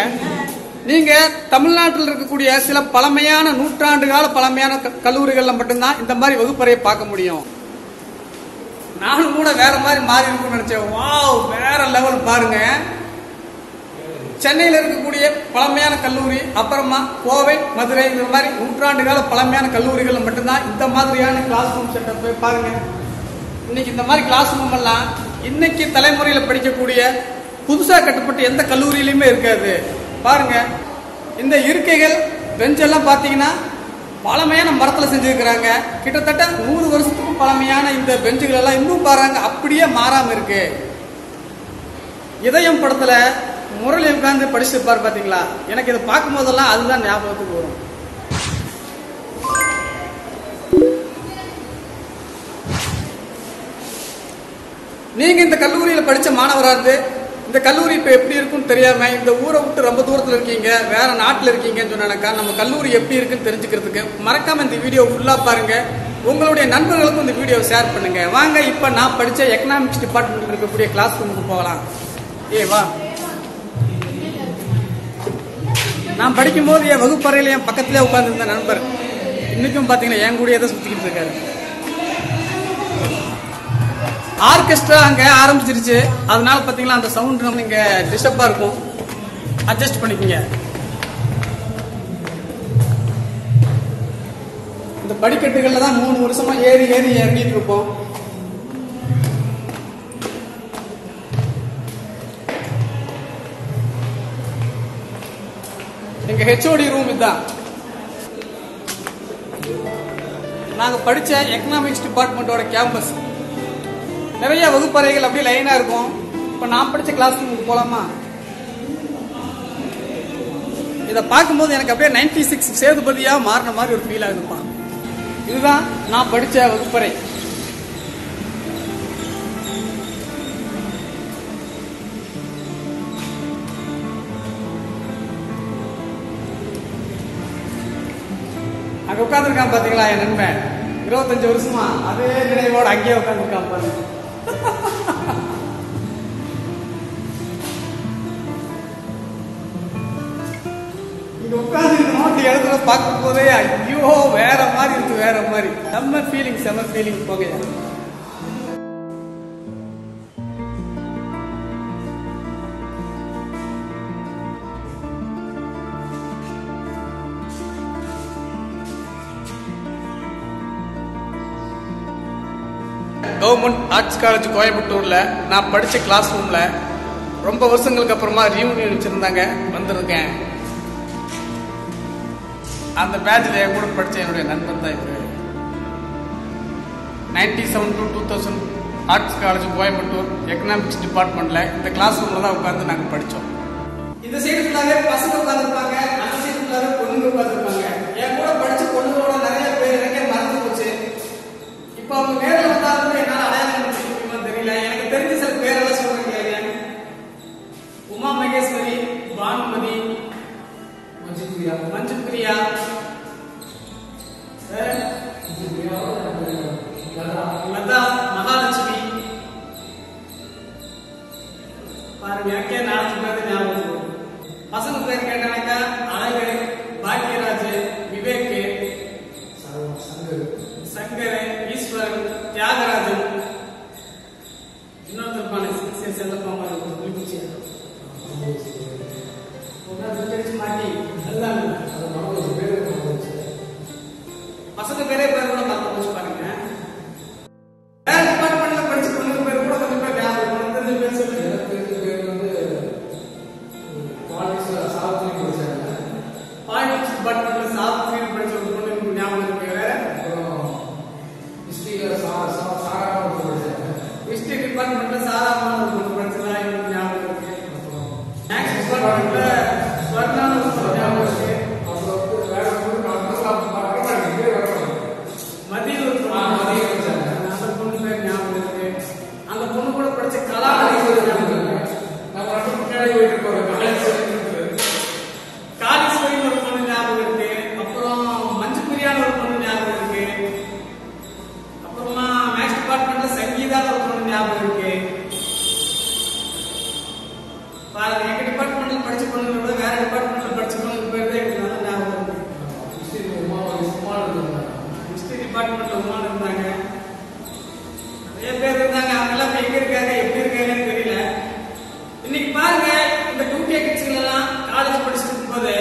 நீங்க தமிழ்நாட்டில் இருக்கக்கூடிய சில பழமையான நூற்றாண்டு கால பழமையான கல்லூரிகள்ல மட்டும்தான் இந்த மாதிரி வகுப்பறையை பார்க்க முடியும். நானும் கூட வேற மாதிரி மாறி இருக்கும்னு நினைச்சேன். வாவ், வேற லெவல் பாருங்க. சென்னையில் இருக்கக்கூடிய பழமையான கல்லூரி, அப்புறமா கோவை, மதுரை, இந்த மாதிரி நூற்றாண்டு கால பழமையான கல்லூரிகள் மட்டும்தான் இந்த மாதிரியான கிளாஸ் ரூம் செட்டப் பாருங்க. இன்னைக்கு இந்த மாதிரி கிளாஸ் ரூம் எல்லாம் இன்னைக்கு தலைமுறையில படிக்கக்கூடிய புதுசா கட்டப்பட்ட எந்த கல்லூரியிலுமே இருக்காது. பாருங்க, இந்த இருக்கைகள் பெஞ்ச் எல்லாம் பாத்தீங்கன்னா பழமையான மரத்துல செஞ்சிருக்கிறாங்க. கிட்டத்தட்ட 100 வருஷத்துக்கும் பழமையான இந்த பெஞ்சுகள் எல்லாம் இன்னும் பாருங்க அப்படியே மாறாம இருக்கு. இதயம் படத்துல முரளி உட்கார்ந்து படிச்சிருப்பாரு பாத்தீங்களா. எனக்கு இதை பார்க்கும் போதெல்லாம் அதுதான் ஞாபகத்துக்கு வரும். நீங்க இந்த கல்லூரியில படிச்ச மாணவரா இருந்து இந்த கல்லூரி இப்ப எப்படி இருக்குன்னு தெரியாம இந்த ஊரை விட்டு ரொம்ப தூரத்துல இருக்கீங்க, வேற நாட்டுல இருக்கீங்கன்னு சொன்னாக்கா நம்ம கல்லூரி எப்படி இருக்குன்னு தெரிஞ்சுக்கிறதுக்கு மறக்காம இந்த வீடியோ ஃபுல்லா பாருங்க. உங்களுடைய நண்பர்களுக்கும் இந்த வீடியோ ஷேர் பண்ணுங்க. வாங்க இப்ப நான் படிச்ச எக்கனாமிக்ஸ் டிபார்ட்மெண்ட் இருக்கக்கூடிய கிளாஸ் ரூமுக்கு போகலாம். வா. நான் படிக்கும் போது என் வகுப்பறையில என் பக்கத்திலே உட்கார்ந்து இருந்த நண்பர் இன்னைக்கும் பாத்தீங்கன்னா என் கூடயே தான் சுத்திக்கிட்டு இருக்காரு. ஆர்கெஸ்ட்ரா அங்க ஆரம்பிச்சிருச்சு. அதனால பாத்தீங்களா அந்த சவுண்ட் நம்ம இங்க டிஸ்டர்பா இருக்கும். அட்ஜஸ்ட் பண்ணிக்கங்க. இந்த படிக்கட்டுகள்ல தான் 3 வருஷமா ஏறி இறங்கிட்டு இருப்போம். எங்க ஹெச்ஓடி ரூம் இதுதான். நாங்க படிச்ச எக்கனாமிக்ஸ் டிபார்ட்மெண்டோட கேம்பஸ். நிறைய வகுப்பறைகள் அப்படியே லைனா இருக்கும். இப்ப நான் படிச்ச கிளாஸ் ரூமுக்கு போலாமா? இத பார்க்கும்போது எனக்கு அப்படியே 96 சேதுபதியா மாறின மாதிரி ஒரு ஃபீல் ஆகுதுப்பா. இதுதான் நான் படிச்ச வகுப்பறை. அங்க உட்கார்ந்துருக்கான் பாத்தீங்களா என் நண்பன். 25 வருஷமா அதே நினைவோட அங்கேயே உட்கார்ந்துருக்கான் பாருங்க. இங்க உட்கார்ந்து நோட்டு எழுதுற பார்க்கும் போதே ஐயோ வேற மாதிரி இருக்கு, வேற மாதிரி. செம்ம ஃபீலிங் போகையா. கவர்மெண்ட் ஆர்ட்ஸ் காலேஜ் கோயம்புத்தூர்ல நான் படிச்ச கிளாஸ் ரூம்ல ரொம்ப வருஷங்களுக்கு அப்புறமா ரீயூனியன் வச்சிருந்தாங்க. வந்திருக்கேன். அந்த பேட்ச்ல என் கூட படிச்ச என்னுடைய நண்பன் தான் இவரு. 97 to 2000 arts college Coimbatore economics டிபார்ட்மெண்ட்ல இந்த கிளாஸ் ரூம்ல தான் உட்கார்ந்து நாங்க படிச்சோம். இந்த சைடு ஃபுல்லாவே பசங்க உட்கார்ந்துருப்பாங்க, அந்த சைடு ஃபுல்லாவே பொண்ணுங்க உட்கார்ந்துருப்பாங்க. என் கூட படிச்ச பொண்ணுங்களோட நிறைய பேர் எனக்கே மறந்து போச்சு. இப்ப அவங்க நேரில் வந்தாலும் என்னால அடையாளம் கண்டுபிடிக்க தெரியல. எனக்கு தெரிஞ்ச சில பேரெல்லாம் சொல்றேன். உமா மகேஸ்வரி, பானுமதி, மஞ்சு பிரியா, லதா, மகாலட்சுமி. பாருங்க எனக்கே 4 பேர் ஞாபகம். பசங்க பேர் கேட்டாக்கா அழகு, பாக்கியராஜ், விவேக், சங்கர், ஈஸ்வரன், தியாகராஜன், இன்னொருத்தர் மாட்டி பசங்க பேரே பேர் கூட மறந்து போச்சு பாருங்க. வேற டிபார்ட்மெண்ட்ல படிச்ச பொண்ணுங்க பேர் கூட கொஞ்சம் பேர் ஞாபகம் தெரிஞ்ச பேர் சொல்லுங்க. பாலிடிக்ஸ் டிபார்ட்மெண்ட்ல சாவித்ரி படிச்ச ஒரு பொண்ணு ஞாபகம் இருக்கு. ஹிஸ்டரி டிபார்ட்மெண்ட்ல சாராமா ஒரு பொண்ணு படிச்சதா எனக்கு ஞாபகம் இருக்கு. மேக்ஸ் டிபார்ட்மெண்ட்ல ஸ்வர்ணா ஒரு பொண்ணு ஞாபகம் இருக்கு. மதியம் ஒரு பொண்ணு பேர் ஞாபகம் இருக்கு. அந்த பொண்ணு கூட படிச்ச கலா காளீஸ்வரி ஒரு பொண்ணு ஞாபகம் இருக்கு. அப்புறம் மஞ்சு பிரியாணி ஒரு பொண்ணு ஞாபகம் இருக்கு. அப்புறமா மேக்ஸ் டிபார்ட்மெண்ட்ல சங்கீதா ஒரு பொண்ணு ஞாபகம் இருக்கு. பாருங்க எங்க டிபார்ட்மெண்ட்ல படிச்ச பொண்ணுங்க விட வேற டிபார்ட்மெண்ட்ல படிச்ச பொண்ணுங்க பேர் தான் எனக்கு நல்லா ஞாபகம் இருக்கு. ஹிஸ்டரி டிபார்ட்மெண்ட்ல உமா இருந்தாங்க, நிறைய பேர் இருந்தாங்க. அவங்க எல்லாம் எங்க இருக்காங்க எப்படி இருக்காங்கன்னு தெரியல. இன்னைக்கு பாருங்க இந்த 2K கிட்ஸ்கள் எல்லாம் காலேஜ் படிச்சுட்டு இருக்கும்போது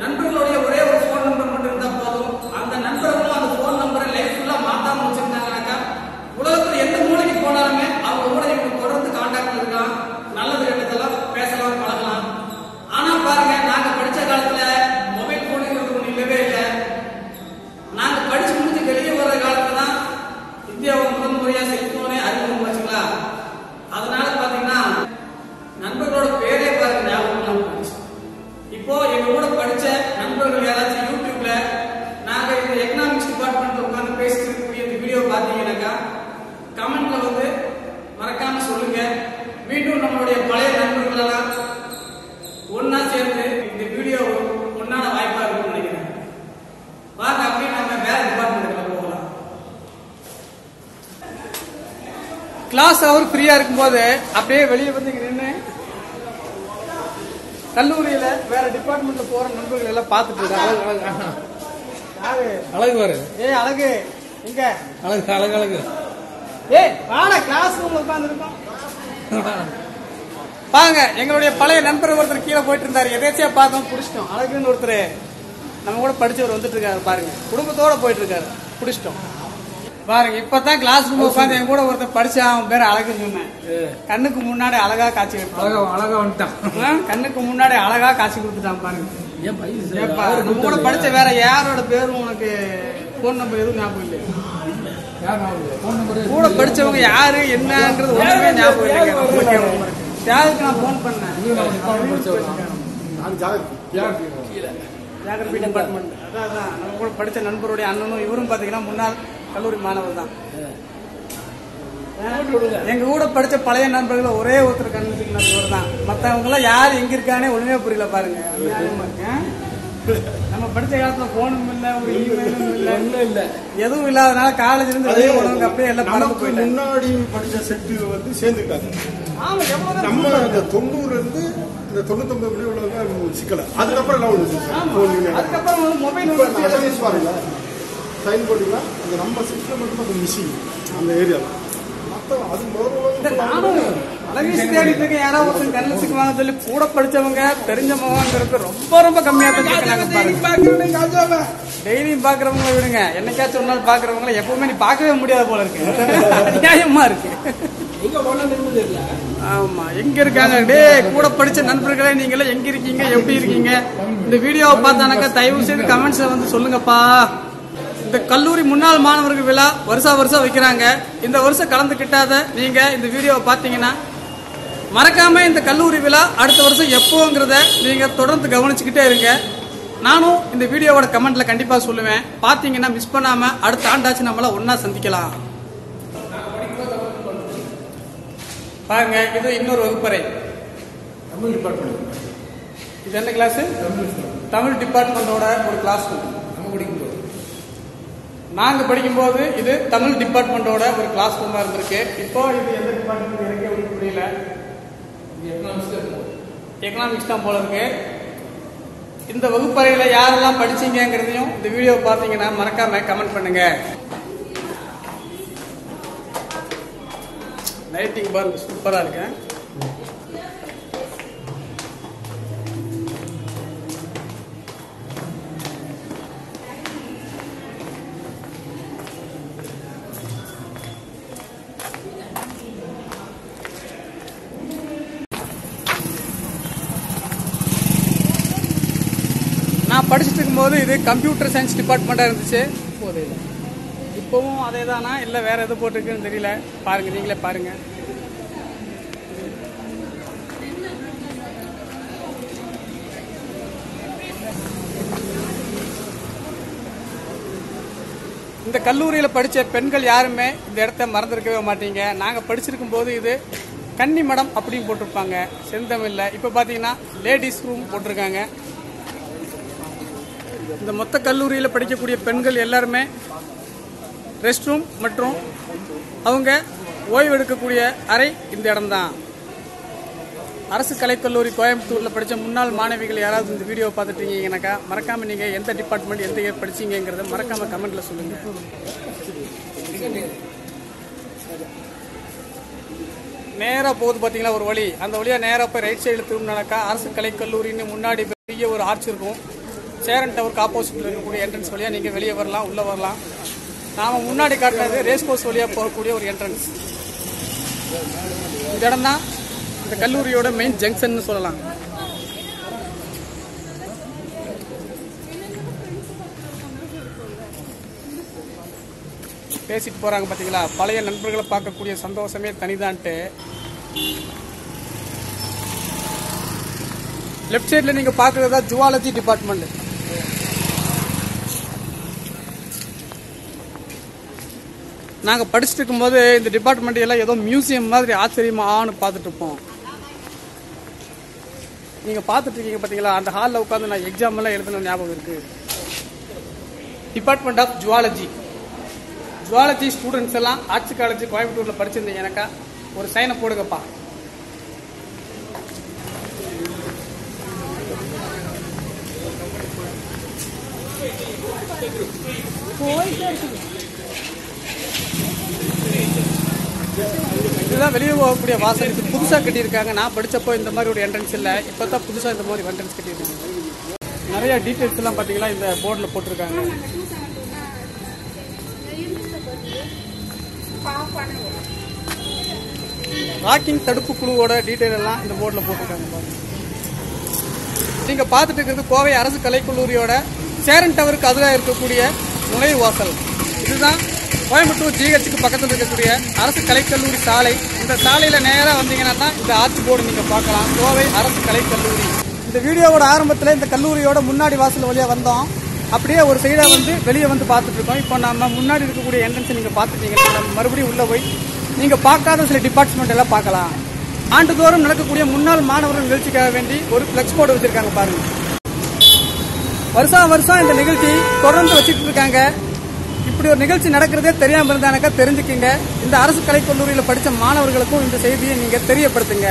நண்பர்களுடைய ஒரே ஒரு போன் நம்பர் மட்டும் இருந்தா போதும். அந்த நண்பர்களும் அந்த போன் நம்பரை லைஃப் ஃபுல்லா மாத்தாம வச்சிருந்தாங்கன்னாக்கா உலகத்துல எந்த மூலைக்கு போனாலுமே அவங்க கூட இவங்க தொடர்ந்து கான்டாக்ட்ல இருக்கலாம், நல்லது கெட்டதெல்லாம் பேசலாம், பழகலாம். ஆனா பாருங்க நாங்க படிச்ச காலத்துல மொபைல் போனுங்கிறது ஒண்ணு இல்லவே இல்லை. நாங்க படிச்சு முடிஞ்சு வெளியே வர்ற காலத்துல தான் கிளாஸ் அவர் ஃப்ரீயா இருக்கும்போது அப்படியே வெளியே வந்து இங்க நின்று கல்லூரியில வேற டிபார்ட்மெண்ட்ல போற நண்பர்கள் எல்லாம் பாத்துட்டு இருக்காங்க. அழகு பாரு. அழகு எங்க அழகு அழகு அழகு. வாடா கிளாஸ் ரூம்ல உட்கார்ந்து இருக்கோம். பாருங்க எங்களுடைய பழைய நண்பர் ஒருத்தர் கீழே போயிட்டு இருந்தாரு. எதேச்சியா பார்த்தோம், பிடிச்சிட்டோம். அழகுன்னு ஒருத்தர் நம்ம கூட படிச்சவர் வந்துட்டு இருக்காரு பாருங்க. குடும்பத்தோட போயிட்டு இருக்காரு, பிடிச்சிட்டோம். பாருங்க இப்பதான் கிளாஸ் ரூம் உட்காந்து என் கூட ஒருத்தர் படிச்சா, அவன் பேர் அழகுன்னு சொன்னேன். கண்ணுக்கு முன்னாடி அழகா காட்சி அழகா வந்துட்டான். கண்ணுக்கு முன்னாடி அழகா காட்சி கொடுத்துட்டான் பாருங்க. நம்ம கூட படிச்ச வேற யாரோட பேரும் உனக்கு போன் நம்பர் எதுவும் ஞாபகம் இல்லை? கூட படிச்சவங்க யாரு என்னன்றது ஒண்ணுமே ஞாபகம் இல்லைங்க. யாருக்கு நான் போன் பண்ணேன், ஜாகிரபி டிபார்ட்மெண்ட். அதான் நம்ம கூட படிச்ச நண்பருடைய அண்ணனும் இவரும் பாத்தீங்கன்னா முன்னாள் கல்லூரி மாணவர் தான். எங்க கூட படிச்ச பழைய நண்பர்கள் ஒரே ஒருத்தர் கண்ணுக்கு இவர் தான். மத்தவங்க எல்லாம் யாரு எங்க இருக்கானே ஒண்ணுமே புரியல பாருங்க. நம்ம படிச்ச காலத்துல போனும் இல்ல, ஒரு இமெயிலும் இல்ல, ஒண்ணும் இல்ல, எதுவும் இல்லாதனால காலேஜ்ல இருந்து வெளியே போனவங்க அப்படியே எல்லாம் பறந்து போயிட்டு முன்னாடி படிச்ச செட்டு வந்து சேர்ந்துருக்காங்க. நம்ம இந்த 90 இருந்து இந்த 99 உள்ளவங்க சிக்கல. அதுக்கப்புறம் அதுக்கப்புறம் மொபைல் பாருங்க, சைன் போட்டீங்கன்னா அந்த நம்ம செட்ல மட்டும் கொஞ்சம் மிஸ்ஸிங் அந்த ஏரியாவில். யாராவது ஒருத்தர் கண்ணில் சிக்குவாங்க சொல்லி கூட படிச்சவங்க தெரிஞ்சவங்கிறது ரொம்ப ரொம்ப கம்மியா தான். டெய்லியும் பாக்குறவங்க விடுங்க, என்னைக்காச்சும் ஒரு நாள் பாக்குறவங்க எப்பவுமே நீ பார்க்கவே முடியாத போல இருக்கு. நியாயமா இருக்கு. ஆமா, எங்க இருக்காங்க டே கூட படிச்ச நண்பர்களே, நீங்க எல்லாம் எங்க இருக்கீங்க, எப்படி இருக்கீங்க? இந்த வீடியோவை பார்த்தானாக்கா தயவு செய்து கமெண்ட்ஸ்ல வந்து சொல்லுங்கப்பா. இந்த கல்லூரி முன்னாள் மாணவர்கள் விழா வருஷம் வைக்கிறாங்க. இந்த வருஷம் கலந்துக்கிட்டாத நீங்க இந்த வீடியோவை பார்த்தீங்கன்னா மறக்காம இந்த கல்லூரி விழா அடுத்த வருஷம் எப்போங்கிறத நீங்க தொடர்ந்து கவனிச்சுக்கிட்டே இருங்க. நானும் இந்த வீடியோவோட கமெண்ட்ல கண்டிப்பா சொல்லுவேன். பாத்தீங்கன்னா மிஸ் பண்ணாம அடுத்த ஆண்டாச்சு நம்மள ஒன்னா சந்திக்கலாம். பாருங்க, இது இன்னொரு வகுப்பறை. தமிழ் டிபார்ட்மெண்ட். இது என்ன கிளாஸ்? தமிழ் டிபார்ட்மெண்டோட ஒரு கிளாஸ். நாங்க படிக்கும்போது இது தமிழ் டிபார்ட்மெண்டோட ஒரு கிளாஸ் ரூமா இருந்திருக்கு. இப்போ இது எந்த டிபார்ட்மெண்ட் எனக்கு புரியல. எக்கனாமிக்ஸ் தான் போல இருக்கு. இந்த வகுப்பறையில யாரெல்லாம் படிச்சீங்கிறதையும் இந்த வீடியோ பார்த்தீங்கன்னா மறக்காம கமெண்ட் பண்ணுங்க. லைட்டிங் பாருங்க, சூப்பரா இருக்கு. நான் படிச்சுட்டு இருக்கும்போது இது கம்ப்யூட்டர் சயின்ஸ் டிபார்ட்மெண்டா இருந்துச்சு. இப்பவும் அதே தானா இல்ல வேற எது போட்டிருக்குன்னு தெரியல. பாருங்க, நீங்களே பாருங்க. இந்த கல்லூரியில படிச்ச பெண்கள் யாருமே இந்த இடத்த மறந்துருக்கவே மாட்டீங்க. நாங்க படிச்சிருக்கும் போது இது கன்னி மடம் அப்படின்னு போட்டிருப்பாங்க செந்தமிழ்ல. இப்ப பாத்தீங்கன்னா லேடிஸ் ரூம் போட்டிருக்காங்க. இந்த மொத்த கல்லூரியில் படிக்கக்கூடிய பெண்கள் எல்லாருமே ரெஸ்ட் ரூம் மற்றும் அவங்க ஓய்வு எடுக்கக்கூடிய அறை இந்த இடம்தான். அரசு கலைக்கல்லூரி கோயம்புத்தூர்ல படிச்ச முன்னாள் மாணவிகள் யாராவது இந்த வீடியோ பார்த்துட்டு இருக்கீங்கன்னாக்கா மறக்காம நீங்க எந்த டிபார்ட்மெண்ட் எந்த இயர் படிச்சீங்கிறத மறக்காம கமெண்ட்ல சொல்லுங்க. நேரா போகுது பாத்தீங்களா ஒரு வழி, அந்த வழியா நேரா போய் ரைட் சைடுல திரும்பினாக்கா அரசு கலைக்கல்லூரின்னு முன்னாடி பெரிய ஒரு ஆர்ச் இருக்கும். சேரன் டவருக்கு ஆப்போசிட்ல இருக்கக்கூடிய என்ட்ரன்ஸ் வழியா நீங்க வெளியே வரலாம், உள்ள வரலாம். நாம முன்னாடி காட்டினது ரேஸ் கோர்ஸ் வழியா போகக்கூடிய ஒரு என்ட்ரன்ஸ். இந்த இடம் தான் இந்த கல்லூரியோட மெயின் ஜங்ஷன் சொல்லலாம். பேசிட்டு போறாங்க பாத்தீங்களா, பழைய நண்பர்களை பார்க்கக்கூடிய சந்தோஷமே தனிதான்ட்டு. லெப்ட் சைட்ல நீங்க பாக்குறதா ஜுவாலஜி டிபார்ட்மெண்ட். நாங்க படிச்சுட்டு இருக்கும்போது இந்த டிபார்ட்மெண்ட் எல்லாம் ஏதோ மியூசியம் மாதிரி ஆச்சரியமானு பார்த்துட்டு இருப்போம். நீங்க பார்த்துட்டு இருக்கீங்க பாத்தீங்களா, அந்த ஹாலில் உட்காந்து நான் எக்ஸாம் எல்லாம் எழுதுன ஞாபகம் இருக்கு. Department of zoology. Zoology students எல்லாம் ஆர்ட்ஸ் காலேஜ் கோயம்புத்தூர்ல படிச்சிருந்தீங்கன்னாக்கா ஒரு சைனை போடுங்கப்பா. இதுதான் வெளியே போகக்கூடிய வாசல். இது புதுசா கட்டியிருக்காங்க. நான் படிச்சப்போ இந்த மாதிரி ஒரு என்ட்ரன்ஸ் இல்லை. இப்பதான் புதுசா இந்த மாதிரி என்ட்ரன்ஸ் கட்டியிருக்காங்க. நிறைய டீடைல்ஸ் எல்லாம் பாத்தீங்களா இந்த போர்டில் போட்டிருக்காங்க. ராக்கிங் தடுப்பு குழுவோட டீடைல் எல்லாம் இந்த போர்டில் போட்டிருக்காங்க. நீங்க பார்த்துட்டு இருக்கிறது கோவை அரசு கலைக்கல்லூரியோட சேரன் டவருக்கு அதில் இருக்கக்கூடிய நுழைவு வாசல். இதுதான் கோயம்புத்தூர் ஜிஹெச்சுக்கு பக்கத்தில் இருக்கக்கூடிய அரசு கலைக்கல்லூரி சாலை. இந்த சாலையில நேராக வந்தீங்கன்னா இந்த ஆர்ச் போர்டு நீங்க பார்க்கலாம், கோவை அரசு கலைக்கல்லூரி. இந்த வீடியோவோட ஆரம்பத்தில் இந்த கல்லூரியோட முன்னாடி வாசல் வழியா வந்தோம். அப்படியே ஒரு சைடா வந்து வெளியே வந்து பார்த்துட்டு இருக்கோம். இப்போ நம்ம முன்னாடி இருக்கக்கூடிய என்ட்ரன்ஸ் நீங்க பார்த்துட்டீங்கன்னா நம்ம மறுபடியும் உள்ள போய் நீங்க பார்க்காத சில டிபார்ட்மெண்ட் எல்லாம் பார்க்கலாம். ஆண்டுதோறும் நடக்கக்கூடிய முன்னாள் மாணவர்கள் நிகழ்ச்சிக்காக வேண்டி ஒரு பிளக்ஸ் போர்டு வச்சிருக்காங்க பாருங்க. வருஷம் இந்த நிகழ்ச்சி தொடர்ந்து வச்சுட்டு இருக்காங்க. இப்படி ஒரு நிகழ்ச்சி நடக்கிறதே தெரியாம இருந்தானக்கா தெரிஞ்சுக்கிங்க. இந்த அரசு கலைக்கல்லூரியில் படித்த மாணவர்களுக்கும் இந்த செய்தியை நீங்க தெரியப்படுத்துங்க.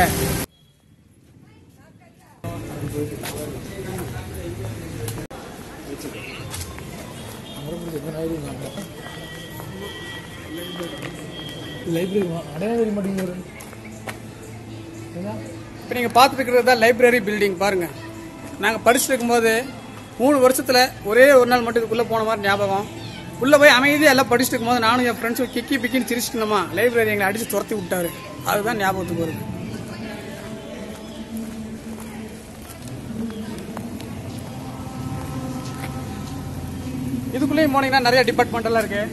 இப்ப நீங்க பார்த்துட்டு இருக்கிறது தான் லைப்ரரி பில்டிங் பாருங்க. நாங்க படிச்சுட்டு இருக்கும்போது 3 வருஷத்துல ஒரே ஒரு நாள் மட்டும் இதுக்குள்ள போன மாதிரி ஞாபகம். உள்ள போய் அமைதியா எல்லாம் படிச்சுட்டு இருக்கும்போது நானும் என் ஃப்ரெண்ட்ஸும் கிக்கி பிக்கின்னு சிரிச்சுக்கணுமா, லைப்ரரி எங்களை அடிச்சு துரத்தி விட்டாரு. அதுதான் ஞாபகத்துக்கு வருது. இதுக்குள்ளேயும் போனீங்கன்னா நிறைய டிபார்ட்மெண்ட் எல்லாம் இருக்கு.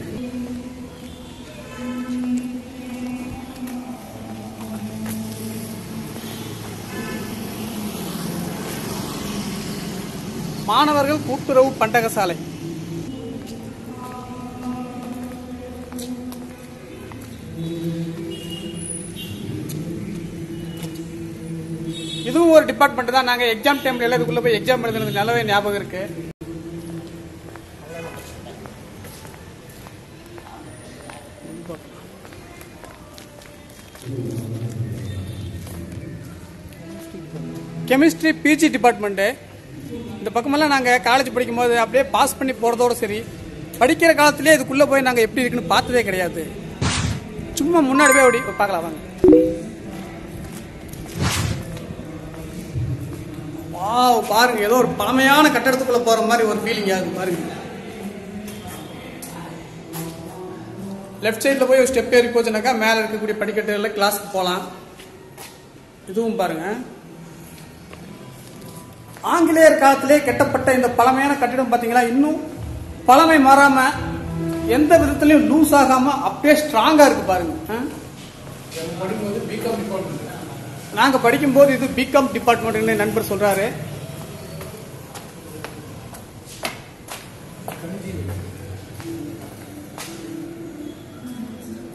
மாணவர்கள் கூட்டுறவு பண்டகசாலை. இதுவும் ஒரு டிபார்ட்மெண்ட் தான். நாங்க எக்ஸாம் டைம்ல எல்லாம் இதுக்குள்ள போய் எக்ஸாம் எழுதுனது நல்லாவே ஞாபகம் இருக்கு. Chemistry PG department. இந்த பக்கமெல்லாம் நாங்க காலேஜ் படிக்கும் போது அப்படியே பாஸ் பண்ணி போறதோட சரி, படிக்கிற காலத்திலே இதுக்குள்ள போய் நாங்க எப்படி இருக்குன்னு பார்த்ததே கிடையாது. சும்மா முன்னாடி போய் அப்படி பார்க்கலாம் வாங்க. வாவ் பாருங்க, ஏதோ ஒரு பழமையான கட்டடத்துக்குள்ள போற மாதிரி ஒரு ஃபீலிங் ஆகுது பாருங்க. லெஃப்ட் சைட்ல போய் ஒரு ஸ்டெப் ஏறி போச்சுனாக்கா மேல இருக்கக்கூடிய படிக்கட்டுல கிளாஸ்க்கு போலாம். இதுவும் பாருங்க, ஆங்கிலேயர் காலத்திலே கட்டப்பட்ட இந்த பழமையான கட்டிடம் பாத்தீங்களா, இன்னும் பழமை மாறாம எந்த விதத்திலையும் லூஸ் ஆகாம அப்படியே ஸ்ட்ராங்கா இருக்கு பாருங்க. நாங்க படிக்கும் போது இது பிகாம் டிபார்ட்மெண்ட் நண்பர் சொல்றாரு.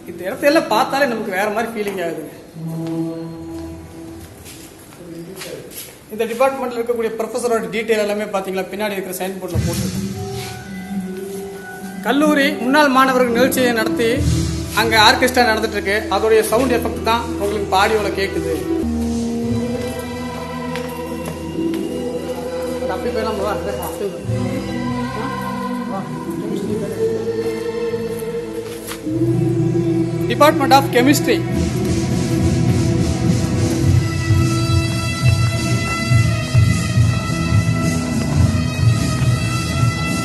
இந்த இடத்தையெல்லாம் பார்த்தாலே நமக்கு வேற மாதிரி ஃபீலிங் ஆகுது. இந்த டிபார்ட்மெண்ட்ல இருக்கக்கூடிய ப்ரொஃபஸரோட டீடைல் எல்லாமே பாத்தீங்களா பின்னாடி இருக்கிற சைன் போர்ட்ல போட்டு. கல்லூரி முன்னாள் மாணவர்கள் நிகழ்ச்சியை நடத்தி அங்க ஆர்கெஸ்ட்ரா நடந்துட்டு இருக்கு. அதோடைய சவுண்ட் எஃபெக்ட் தான் உங்களுக்கு ஆடியோல கேக்குது. அப்படி போயிடலாம். Department of chemistry.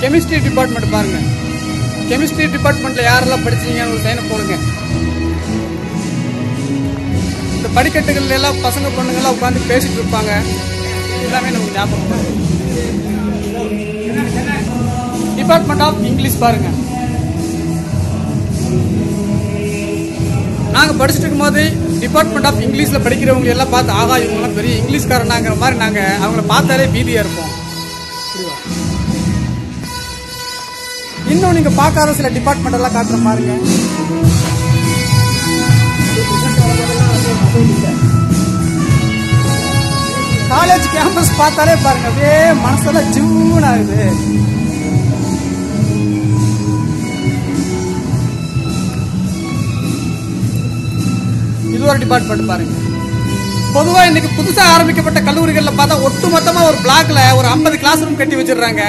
Chemistry department பாருங்க. கெமிஸ்ட்ரி டிபார்ட்மெண்ட்ல யாரெல்லாம் படிச்சீங்கன்னு ஒரு சைனை போடுங்க. இந்த படிக்கட்டுகள் எல்லாம் பசங்க பொண்ணுங்கெல்லாம் உட்காந்து பேசிட்டு இருப்பாங்க. எல்லாமே நமக்கு ஞாபகம். டிபார்ட்மெண்ட் ஆஃப் இங்கிலீஷ் பாருங்க. நாங்க படிச்சுட்டு இருக்கும் போது டிபார்ட்மெண்ட் ஆஃப் இங்கிலீஷ்ல படிக்கிறவங்க எல்லாம் பார்த்து ஆகா இவங்க பெரிய இங்கிலீஷ்காரனாங்கிற மாதிரி நாங்க அவங்கள பார்த்தாலே பீதியா இருப்போம். இன்னும் நீங்க பார்க்காத சில டிபார்ட்மெண்ட் எல்லாம் காட்டுற பாருங்க. காலேஜ் கேம்பஸ் பார்த்தாலே பாருங்க அப்படியே மனசெல்லாம் ஜூன் ஆகுது. இது ஒரு டிபார்ட்மெண்ட் பாருங்க. பொதுவா இன்னைக்கு புதுசா ஆரம்பிக்கப்பட்ட கல்லூரிகள்ல பார்த்தா ஒட்டு மொத்தமா ஒரு பிளாக்ல ஒரு 50 கிளாஸ் ரூம் கட்டி வச்சிருக்காங்க.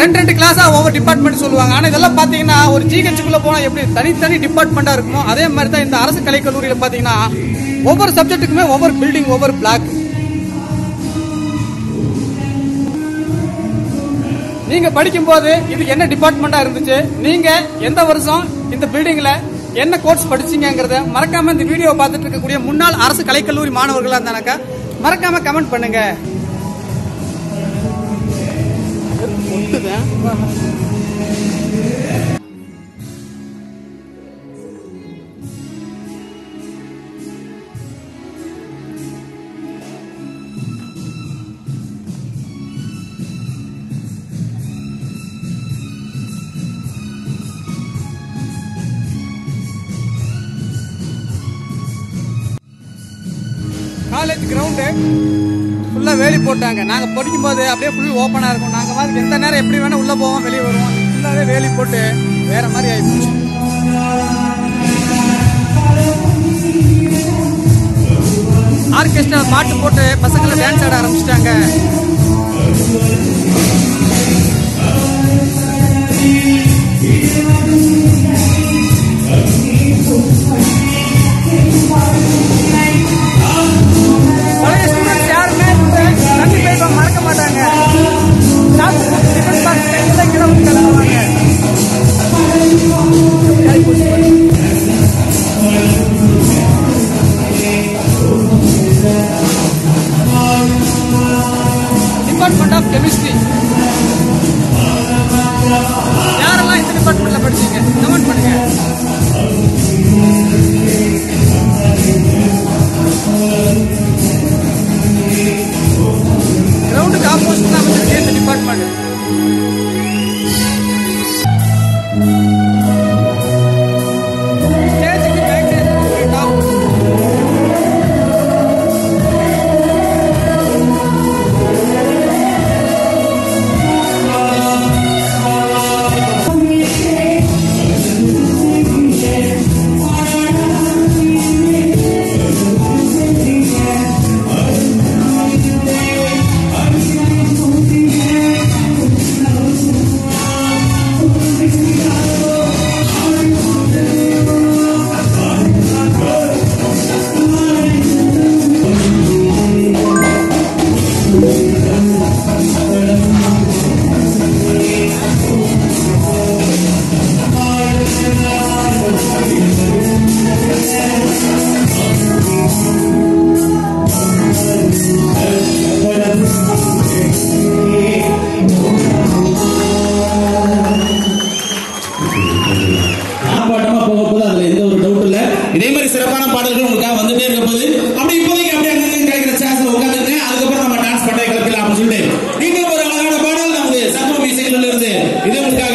2 கிளாஸா ஒவ்வொரு டிபார்ட்மெண்ட் சொல்லுவாங்க. ஆனா இதெல்லாம் பாத்தீங்கன்னா ஒரு ஜிஹெச்சுக்குள்ள போனா எப்படி தனித்தனி டிபார்ட்மெண்டா இருக்குமோ அதே மாதிரி தான் இந்த அரசு கலை கல்லூரியில பாத்தீங்கன்னா ஒவ்வொரு சப்ஜெக்ட்டுக்குமே ஒவ்வொரு பில்டிங், ஒவ்வொரு பிளாக். நீங்க படிக்கும் போது இது என்ன டிபார்ட்மெண்டா இருந்துச்சு, நீங்க எந்த வருஷம் இந்த பில்டிங்ல என்ன கோர்ஸ் படிச்சீங்கங்கறத மறக்காம இந்த வீடியோ பார்த்துட்டு இருக்கக்கூடிய முன்னாள் அரசு கலைக்கல்லூரி மாணவர்களா இருந்தானாக்கா மறக்காம கமெண்ட் பண்ணுங்க. காலேஜ் கிரவுண்டு ஃபுல்லா வேலி போட்டாங்க. நாங்க படிக்கும் போது அப்படியே ஃபுல் ஓப்பனா இருக்கும். நாங்க மாதிரி எந்த நேரம் எப்படி வேணா உள்ள போவோம், வெளியே வருவோம். ஃபுல்லாவே வேலி போட்டு வேற மாதிரி ஆயிடுச்சு. ஆர்கெஸ்ட்ரா பாட்டு போட்டு பசங்களை டான்ஸ் ஆட ஆரம்பிச்சிட்டாங்க. பழைய ஸ்டூடெண்ட்ஸ் யாருமே தண்ணி பைப்பை மறக்க மாட்டாங்க. டிபார்ட்மெண்ட் ஆஃப் கெமிஸ்ட்ரி யாரெல்லாம் இந்த டிபார்ட்மெண்ட்ல படிச்சீங்க கமெண்ட் பண்ணுங்க. கிரவுண்டுக்கு ஆப்போசிட் தான் அமைச்சிருக்கு இந்த டிபார்ட்மெண்ட். ஸ்டேஜுக்கு பேக் சைடு டாப். இதே மாதிரி சிறப்பான பாடல்கள் உங்களுக்காக வந்துட்டே இருக்க போது அப்படி இப்போதைக்கு அப்படியே கிடைக்கிற சான்ஸ்ல உட்காந்துருங்க. அதுக்கப்புறம் நம்ம டான்ஸ் பண்ண கிளப்பிடலாம் அப்படின்னு சொல்லிட்டு நீங்க ஒரு அழகான பாடல் நமது சங்கமம் இசைகளில் இருந்து இது உங்களுக்காக.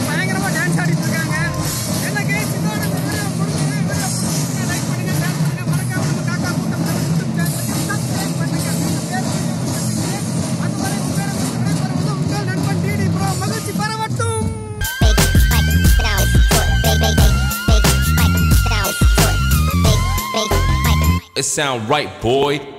பயங்கரமா டான்ஸ் ஆடிட்டு இருக்காங்க. என்ன கேஸ் இதோட லைக் பண்ணுங்க, ஷேர் பண்ணுங்க, மறக்காம நம்ம காக்கா கூட்டம் சப்ஸ்கிரைப் பண்ணுங்க. அதுவரை உங்கள் நண்பன் டிடி ப்ரோ மகிழ்ச்சி பரவட்டும். It sound right, boy.